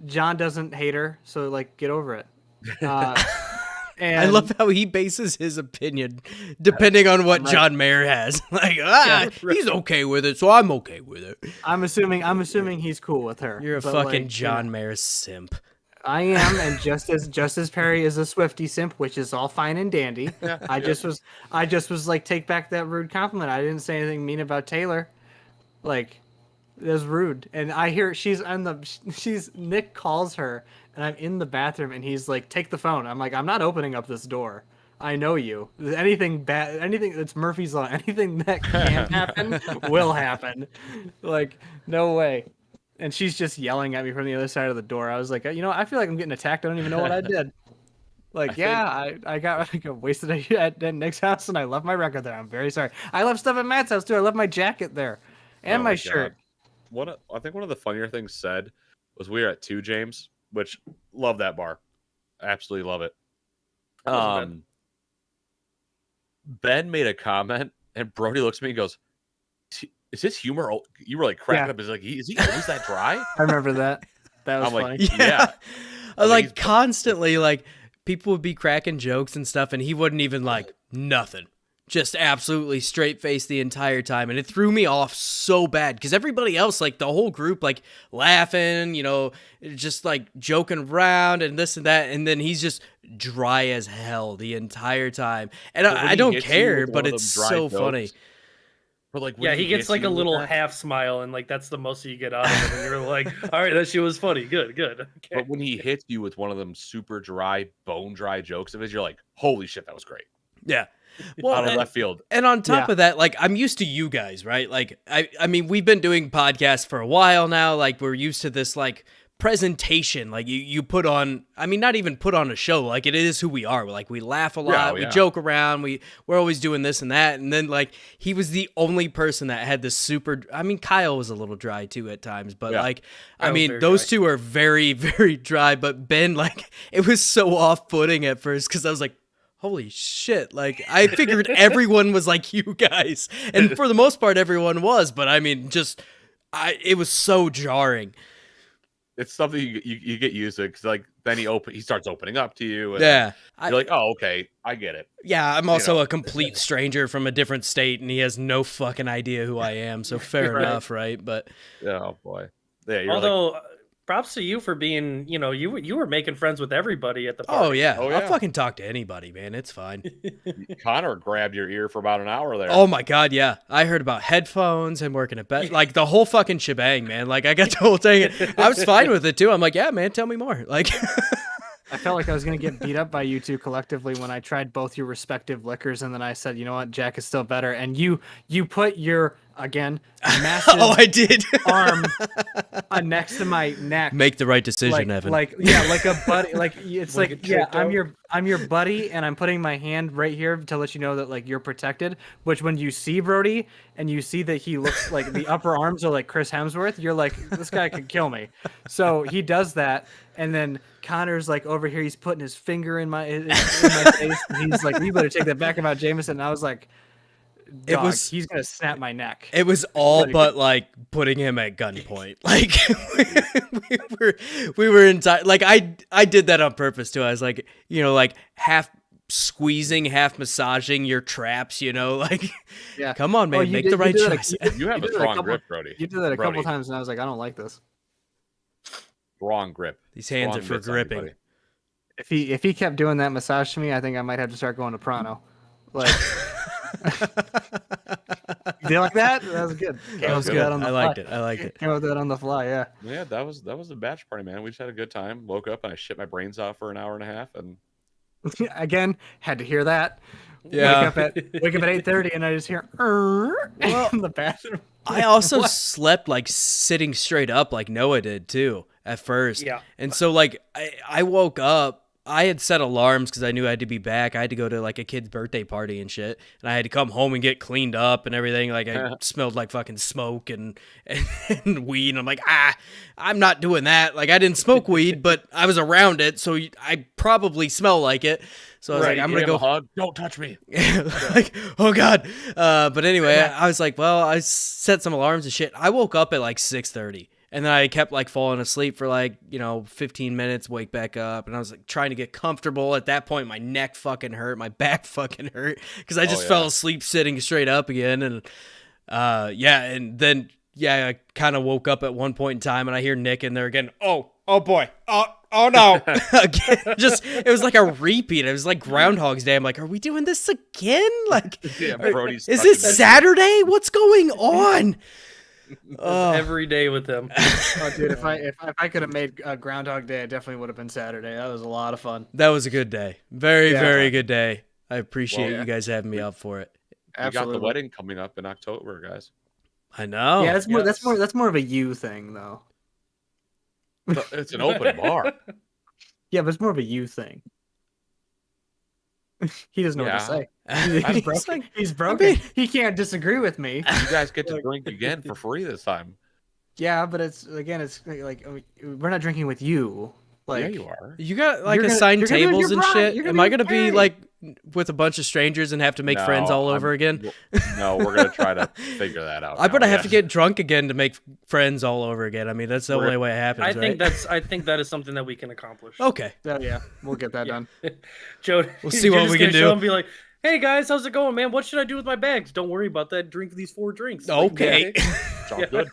John doesn't hate her, so like, get over it. And I love how he bases his opinion depending on what John Mayer has. Like, he's okay with it, so I'm okay with it. I'm assuming he's cool with her. You're a but, fucking like, John Mayer simp. I am, and just as Perry is a Swiftie simp, which is all fine and dandy. I just was like, take back that rude compliment. I didn't say anything mean about Taylor. Like, it was rude. And I hear Nick calls her, and I'm in the bathroom, and he's like, take the phone. I'm like, I'm not opening up this door. I know you. Anything bad, anything that's Murphy's Law, anything that can happen will happen. Like, no way. And she's just yelling at me from the other side of the door. I was like, I feel like I'm getting attacked. I don't even know what I did. Like, I I got wasted at Nick's house and I left my record there. I'm very sorry. I left stuff at Matt's house too. I left my jacket there and Oh my my shirt. God. I think one of the funnier things said was we were at Two James, which love that bar. Absolutely love it. Wasn't bad. Ben made a comment and Brody looks at me and goes, "Is his humor?" You were like cracking Yeah. up. Is he always that dry? I remember that. That was I'm like, funny. yeah. I mean, he's- Like constantly, like people would be cracking jokes and stuff, and he wouldn't even like nothing. Just absolutely straight face the entire time, and it threw me off so bad because everybody else, like the whole group, like laughing, just like joking around and this and that, and then he's just dry as hell the entire time, and But when I he don't hits you care, with but one of it's them dry so jokes, funny. But like, when Yeah, he gets hits like you a with little that- half smile, and like that's the most you get out of him. And you're like, all right, that shit was funny. Good. Okay. But when he hits you with one of them super dry, bone dry jokes of his, you're like, holy shit, that was great. Yeah. Well, Out of left field. And on top Yeah. of that, like I'm used to you guys, right? Like I mean, we've been doing podcasts for a while now. Like we're used to this like presentation. Like you put on, I mean, not even put on a show. Like it is who we are. Like we laugh a lot, we yeah. joke around, we're always doing this and that. And then like he was the only person that had this super. I mean, Kyle was a little dry too at times, but Yeah. like Kyle I was mean, very those dry. two are very very dry. But Ben, like it was so off-putting at first because I was like, holy shit, like I figured everyone was like you guys, and for the most part everyone was, but I mean it was so jarring. It's something you get used to because like then he starts opening up to you. And Yeah, you're like, oh, okay, I get it. yeah, I'm also know. a complete stranger from a different state and he has no fucking idea who I am, so fair Right. enough, right? But Oh boy. Yeah, you're like, Although, props to you for being, you were making friends with everybody at the party. oh yeah, Oh, I'll yeah. fucking talk to anybody, man, it's fine. Connor grabbed your ear for about an hour there. Oh my god, yeah. I heard about headphones and working at bed, like the whole fucking shebang, man. Like I got the whole thing. I was fine with it too. I'm like, yeah, man, tell me more. Like, I felt like I was gonna get beat up by you two collectively when I tried both your respective liquors, and then I said, you know what, Jack is still better. And you put your again massive oh, I did. arm next to my neck. Make the right decision, like, Evan. like a buddy. Like it's Like like a yeah, trick I'm your buddy, and I'm putting my hand right here to let you know that like you're protected. Which when you see Brody and you see that he looks like the upper arms are like Chris Hemsworth, you're like, this guy could kill me. So he does that, and then Connor's like over here, he's putting his finger in my face, and he's like, you better take that back about Jameson. And I was like, dog, he's gonna snap my neck. It was all but like putting him at gunpoint. Like we were entire. Like I did that on purpose too. I was like, like half squeezing, half massaging your traps. Like, Yeah. come on, man, Oh, you make did- the right you did choice. You have You a did a strong couple- grip, Brody. You did that a Brody. couple times, and I was like, I don't like this. Strong grip. These hands Strong are for grits on gripping. everybody. If he kept doing that massage to me, I think I might have to start going to Prano. Like, you feel like that? That was good. Came That up was with good. that on the I fly. liked it. I liked it. Came up with that on the fly. Yeah. Yeah, that was the bachelor party, man. We just had a good time. Woke up and I shit my brains out for an hour and a half, and Again, had to hear that. Yeah. Wake up at 8:30, and I just hear in the bathroom. I also slept like sitting straight up like Noah did too at first. Yeah. And so like I woke up, I had set alarms because I knew I had to be back. I had to go to like a kid's birthday party and shit. And I had to come home and get cleaned up and everything. Like I smelled like fucking smoke and weed. And I'm like, I'm not doing that. Like I didn't smoke weed, but I was around it. So I probably smell like it. So I was like, I'm going to Give him go a hug. Don't touch me. like, oh god. But anyway, I was like, well, I set some alarms and shit. I woke up at like 6:30, and then I kept like falling asleep for like 15 minutes, wake back up, and I was like trying to get comfortable. At that point, my neck fucking hurt, my back fucking hurt because I just fell asleep sitting straight up again, and and then I kind of woke up at one point in time, and I hear Nick in there again. Oh boy. Oh no! Again, it was like a repeat. It was like Groundhog's Day. I'm like, are we doing this again? Like, Yeah, Brody's is fucking- this Saturday? What's going on? Oh. Every day with him. Oh, dude, if I could have made Groundhog Day, it definitely would have been Saturday. That was a lot of fun. That was a good day. Very, Yeah. very good day. I appreciate Well, you guys having me up for it. We got Absolutely. the wedding coming up in October, guys. I know. Yeah, that's more. yes. That's more of a you thing, though. It's an open bar. Yeah, but it's more of a you thing. He doesn't know what to say. He's He's broken. like, He's broken. mean- He can't disagree with me. You guys get to drink again for free this time. Yeah, but it's like we're not drinking with you. Like, yeah, you are. You got like You're gonna- assigned you're gonna be with tables your and bride. shit. You're gonna Am be I with gonna be Carrie. like with a bunch of strangers and have to make friends all over again? No, we're gonna try to figure that out. I bet now, I have to yeah. get drunk again to make friends all over again. I mean, that's the only way it happens. I think that is something that we can accomplish. Okay. yeah, we'll get that done. Joe, We'll see what you're just we can gonna do. show and be like, "Hey guys, how's it going, man? What should I do with my bags? Don't worry about that. Drink these 4 drinks." Okay. It's all good.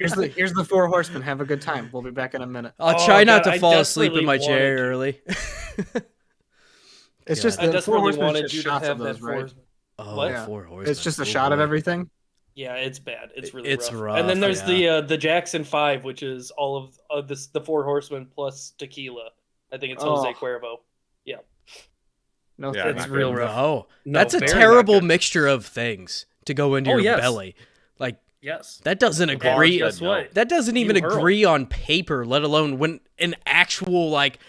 Here's the 4 horsemen. Have a good time. We'll be back in a minute. I'll try not God, to I fall asleep in desperately my chair wanted- early. It's Yeah. just I the 4 desperately horsemen. wanted Just you to shots have of that those, right? force. Oh, What? Yeah. 4 horsemen. It's just a Oh, shot of boy. everything. Yeah, it's bad. It's really It's rough. rough, And then there's yeah. the Jackson 5, which is all of the 4 horsemen plus tequila. I think it's Jose Oh. Cuervo. No, Yeah, It's not real good. rough. No. No, That's a very not terrible good. mixture of things to go into Oh, your yes. belly. Like Yes. that doesn't And agree. guess no. what? That doesn't even You hurl. agree on paper, let alone when an actual like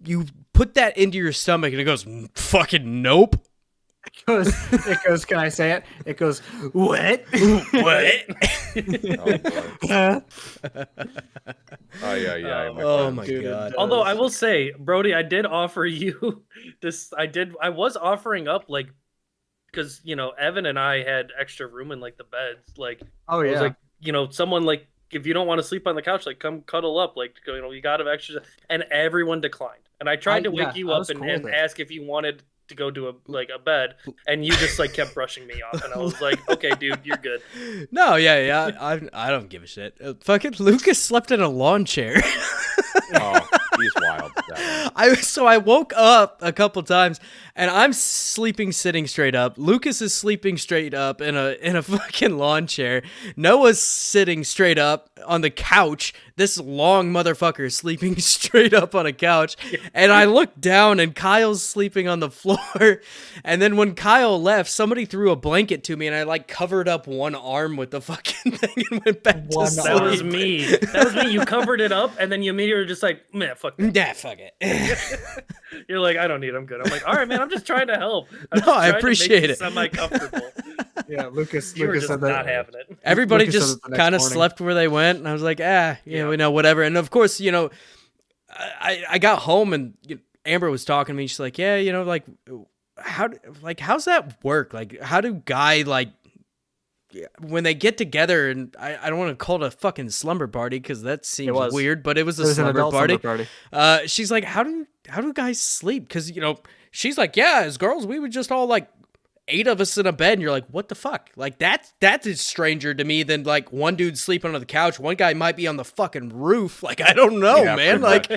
you put that into your stomach and it goes fucking nope. It goes. Can I say it? It goes. What? What? Oh, boy. Huh? Oh yeah. Oh my Dude, it god. does. Although I will say, Brody, I did offer you this. I was offering up like, because Evan and I had extra room in like the beds. Like, Oh I was yeah. like, someone like, if you don't want to sleep on the couch, like come cuddle up. Like, you got to extra. And everyone declined. And I tried to wake you I up was and, cool with and it. ask if you wanted to go to a bed, and you just like kept brushing me off, and I was like, okay, dude, you're good. No, yeah. I don't give a shit. Fucking Lucas slept in a lawn chair. Oh, he's wild. That one. I woke up a couple times and I'm sleeping sitting straight up. Lucas is sleeping straight up in a fucking lawn chair. Noah's sitting straight up on the couch. This long motherfucker is sleeping straight up on a couch. And I look down and Kyle's sleeping on the floor. And then when Kyle left, somebody threw a blanket to me and I like covered up one arm with the fucking thing and went back to One sleep. That was me. That was me. You covered it up, and then you immediately were just like, man, fuck that. Yeah, fuck it. You're like, I don't need it. I'm good. I'm like, all right, man. I'm just trying to help. I'm No, just I trying to appreciate make it. Semi-comfortable. Yeah, Lucas. You were Lucas just said not that. having it. Everybody Lucas said just it the next kind of morning. slept where they went, and I was like, Yeah. we know, whatever. And of course, I got home and Amber was talking to me. She's like, yeah, like how's that work? Like, how do guy like when they get together? And I don't want to call it a fucking slumber party because that seems was. weird, but it was It a was an slumber adult party. slumber party. She's like, how do guys sleep? Because she's like, yeah, as girls, we would just all like 8 of us in a bed, and you're like, what the fuck? Like that's stranger to me than like one dude sleeping on the couch. One guy might be on the fucking roof. Like I don't know, Yeah, man. pretty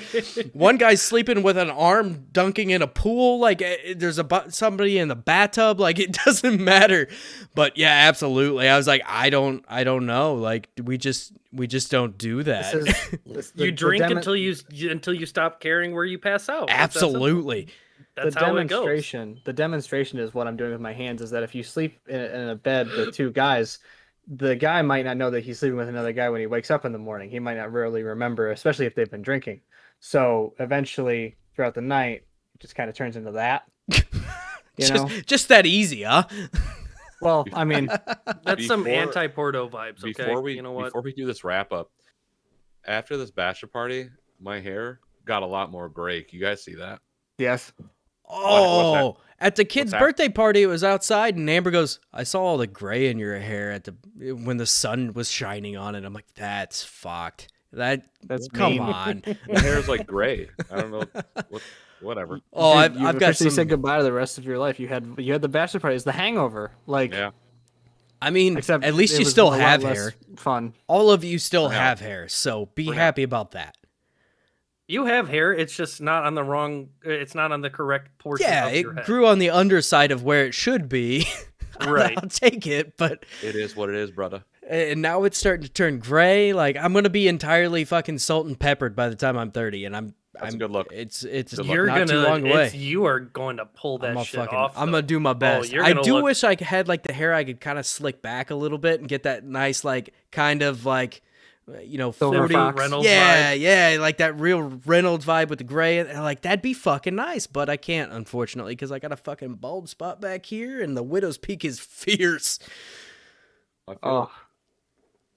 Like one guy's sleeping with an arm dunking in a pool. Like there's somebody in the bathtub. Like it doesn't matter. But yeah, absolutely. I was like, I don't know. Like we just don't do that. You drink until you stop caring where you pass out. Absolutely. That's how it goes. The demonstration is what I'm doing with my hands. Is that if you sleep in a bed with 2 guys, the guy might not know that he's sleeping with another guy when he wakes up in the morning. He might not really remember, especially if they've been drinking. So eventually, throughout the night, it just kind of turns into that. Just that easy, huh? Well, I mean, That's some Before- anti-Porto vibes. Okay, Before we do this wrap up, after this bachelor party, my hair got a lot more gray. You guys see that? yes. Oh, at the kid's What's that? birthday party, it was outside, and Amber goes, "I saw all the gray in your hair when the sun was shining on it." I'm like, "That's fucked. That's Come mean. on." My hair is like gray. I don't know. Whatever. Oh, Dude, you've I've got officially some. said goodbye to the rest of your life. You had the bachelor party. It's the hangover. Like, Yeah. I mean, except at least it you was still a lot have less hair. Fun. All of you still For now. have hair, so be For now. happy about that. You have hair. It's just not on the wrong. It's not on the correct portion. Yeah, of your it head. grew on the underside of where it should be. Right. I'll take it, but It is what it is, brother. and now it's starting to turn gray. Like I'm gonna be entirely fucking salt and peppered by the time I'm 30, and I'm a good look. It's Good luck. You're not gonna. too long away. You are going to pull that shit off. I'm though. gonna do my best. you're I gonna do look- wish I had like the hair I could kind of slick back a little bit and get that nice like kind of like Silver 40. Fox. Reynolds Yeah, vibe. yeah, like that real Reynolds vibe with the gray. And like that'd be fucking nice, but I can't unfortunately because I got a fucking bald spot back here, and the widow's peak is fierce. I feel Oh, it.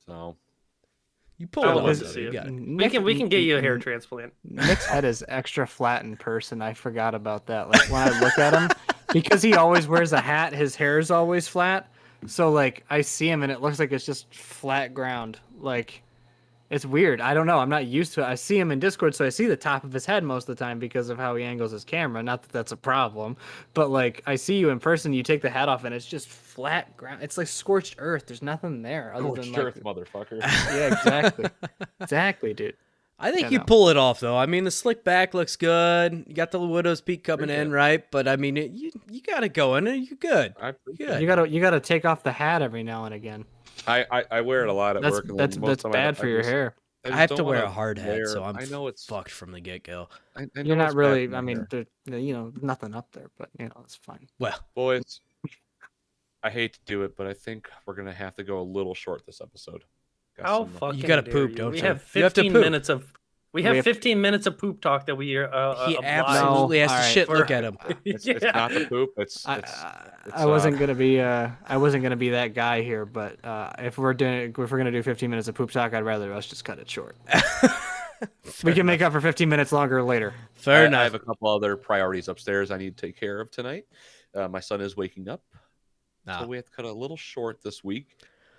So You pull I it would off. love This- to see You it. got it. We can get you a hair transplant. Nick's head is extra flat in person. I forgot about that. Like when I look at him, because he always wears a hat, his hair is always flat. So like I see him and it looks like it's just flat ground. Like it's weird. I don't know. I'm not used to it. I see him in Discord, so I see the top of his head most of the time because of how he angles his camera. Not that that's a problem, but like I see you in person, you take the hat off and it's just flat ground. It's like scorched earth. There's nothing there other than like motherfucker. yeah, exactly, exactly, dude. I think Yeah, you no. pull it off though. I mean, the slick back looks good. You got the widow's peak coming Appreciate in, it. right? But I mean, you got it going, and you're good. I appreciate Good. it. You gotta take off the hat every now and again. I wear it a lot at That's work. and that's most that's of the time bad for your hair. I have to wear a hard hat, so I'm I know it's fucked from the get go. I know You're it's not bad really. for my I mean, hair. nothing up there, but it's fine. Well, Boys, I hate to do it, but I think we're gonna have to go a little short this episode. Got How some- fucking gotta dare poop, you. don't We you? have You have to 15 poop. minutes of we have have- 15 minutes of poop talk that we he oblige. absolutely has to alright, shit. for- Look at him. It's Yeah. not the poop. It's I wasn't gonna be. I wasn't gonna be that guy here, but if we're gonna do 15 minutes of poop talk, I'd rather us just cut it short. We can make up for 15 minutes longer later. Fair I enough. have a couple other priorities upstairs I need to take care of tonight. My son is waking up, Nah, so we have to cut a little short this week.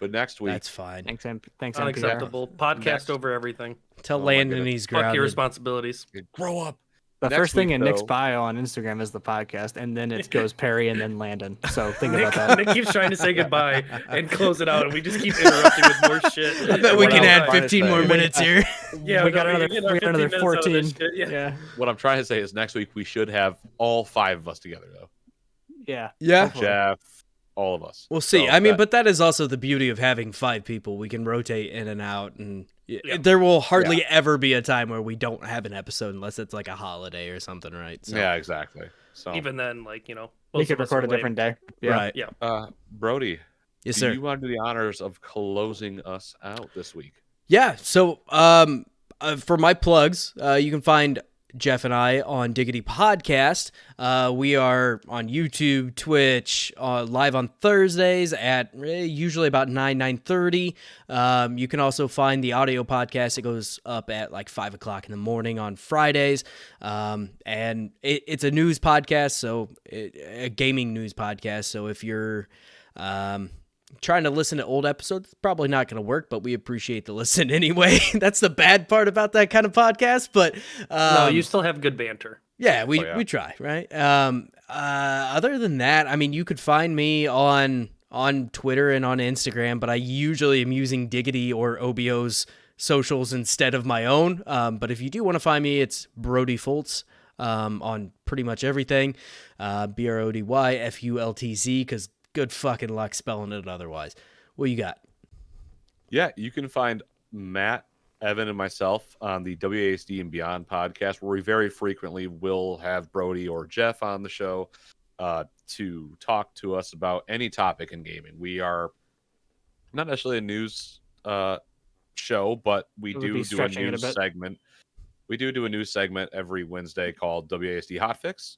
But next week, that's fine. Thanks, NPR. Unacceptable. Podcast Next. over everything. Tell Oh my Landon goodness. he's Fuck your grounded. responsibilities. grow up. The Next first thing week, in Nick's though- bio on Instagram is the podcast, and then it goes Perry and then Landon. So think Nick, about that. Nick keeps trying to say goodbye and close it out, and we just keep interrupting with more shit. I bet we What can I was add trying to 15 more say- minutes here. Yeah, we no, got another. get We our got another 15 minutes out of this 14. shit, yeah. What I'm trying to say is next week we should have all 5 of us together, though. Yeah. Yeah. Hopefully. Jeff, all of us. We'll see. So I mean, that- but that is also the beauty of having 5 people. We can rotate in and out, and Yeah. there will hardly ever be a time where we don't have an episode unless it's like a holiday or something, right? So, yeah, exactly. So, Even then, like, We most could of us are record a lame. different day. Yeah. right. Brody, Yes, do sir. you want to do the honors of closing us out this week? Yeah. So, for my plugs, you can find Jeff and I on Diggity Podcast. We are on YouTube, Twitch, live on Thursdays at usually about 9:30. You can also find the audio podcast. It goes up at like 5 o'clock in the morning on Fridays. And it's a news podcast, so a gaming news podcast. So if you're trying to listen to old episodes, it's probably not going to work, but we appreciate the listen anyway. That's the bad part about that kind of podcast, but No, you still have good banter. yeah, we Oh, yeah. we try, right? Other than that, I mean, you could find me on Twitter and on Instagram, but I usually am using Diggity or OBO's socials instead of my own. But if you do want to find me, it's Brody Fultz on pretty much everything. BRODYFULTZ, because good fucking luck spelling it otherwise. What you got? Yeah, you can find Matt, Evan, and myself on the WASD and Beyond podcast, where we very frequently will have Brody or Jeff on the show to talk to us about any topic in gaming. We are not necessarily a news show, but we It would be do a stretching it a news bit. segment. We do a news segment every Wednesday called WASD Hotfix.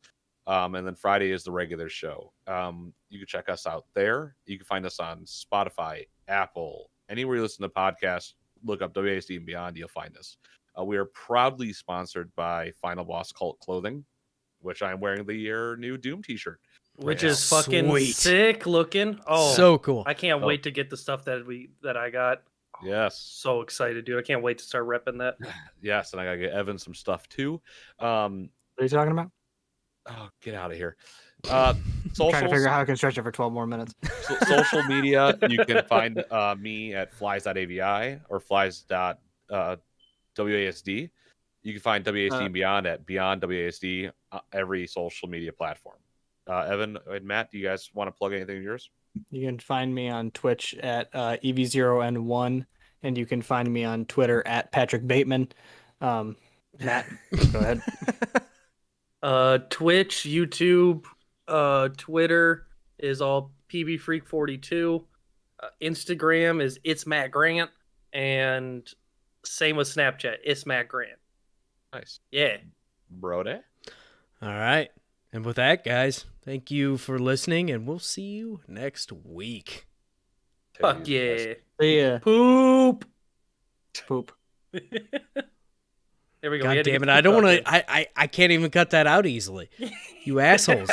And then Friday is the regular show. You can check us out there. You can find us on Spotify, Apple, anywhere you listen to podcasts. Look up WASD and Beyond. You'll find us. We are proudly sponsored by Final Boss Cult Clothing, which I'm wearing the new Doom T-shirt. Which Yeah. is fucking Sweet. sick looking. Oh, So cool. I can't Oh. wait to get the stuff that I got. Yes, So excited, dude! I can't wait to start repping that. yes, and I gotta get Evan some stuff too. What are you talking about? Oh, get out of here. I'm trying to Socials. figure out how I can stretch it for 12 more minutes. Social media, you can find me at flies.avi or flies.wasd. You can find WASD and Beyond at Beyond WASD, every social media platform. Evan and Matt, do you guys want to plug anything of yours? You can find me on Twitch at EV0N1, and you can find me on Twitter at Patrick Bateman. Matt, go ahead. Twitch, YouTube, Twitter is all PB Freak 42. Instagram is It's Matt Grant, and Same with Snapchat. It's Matt Grant. Nice. Yeah. Brode. All right. And with that, guys, thank you for listening, and we'll see you next week. Fuck yeah. See ya. Poop. Poop. There we go. We God had to damn get it! I the don't poop want out to. I can't even cut that out easily. You assholes.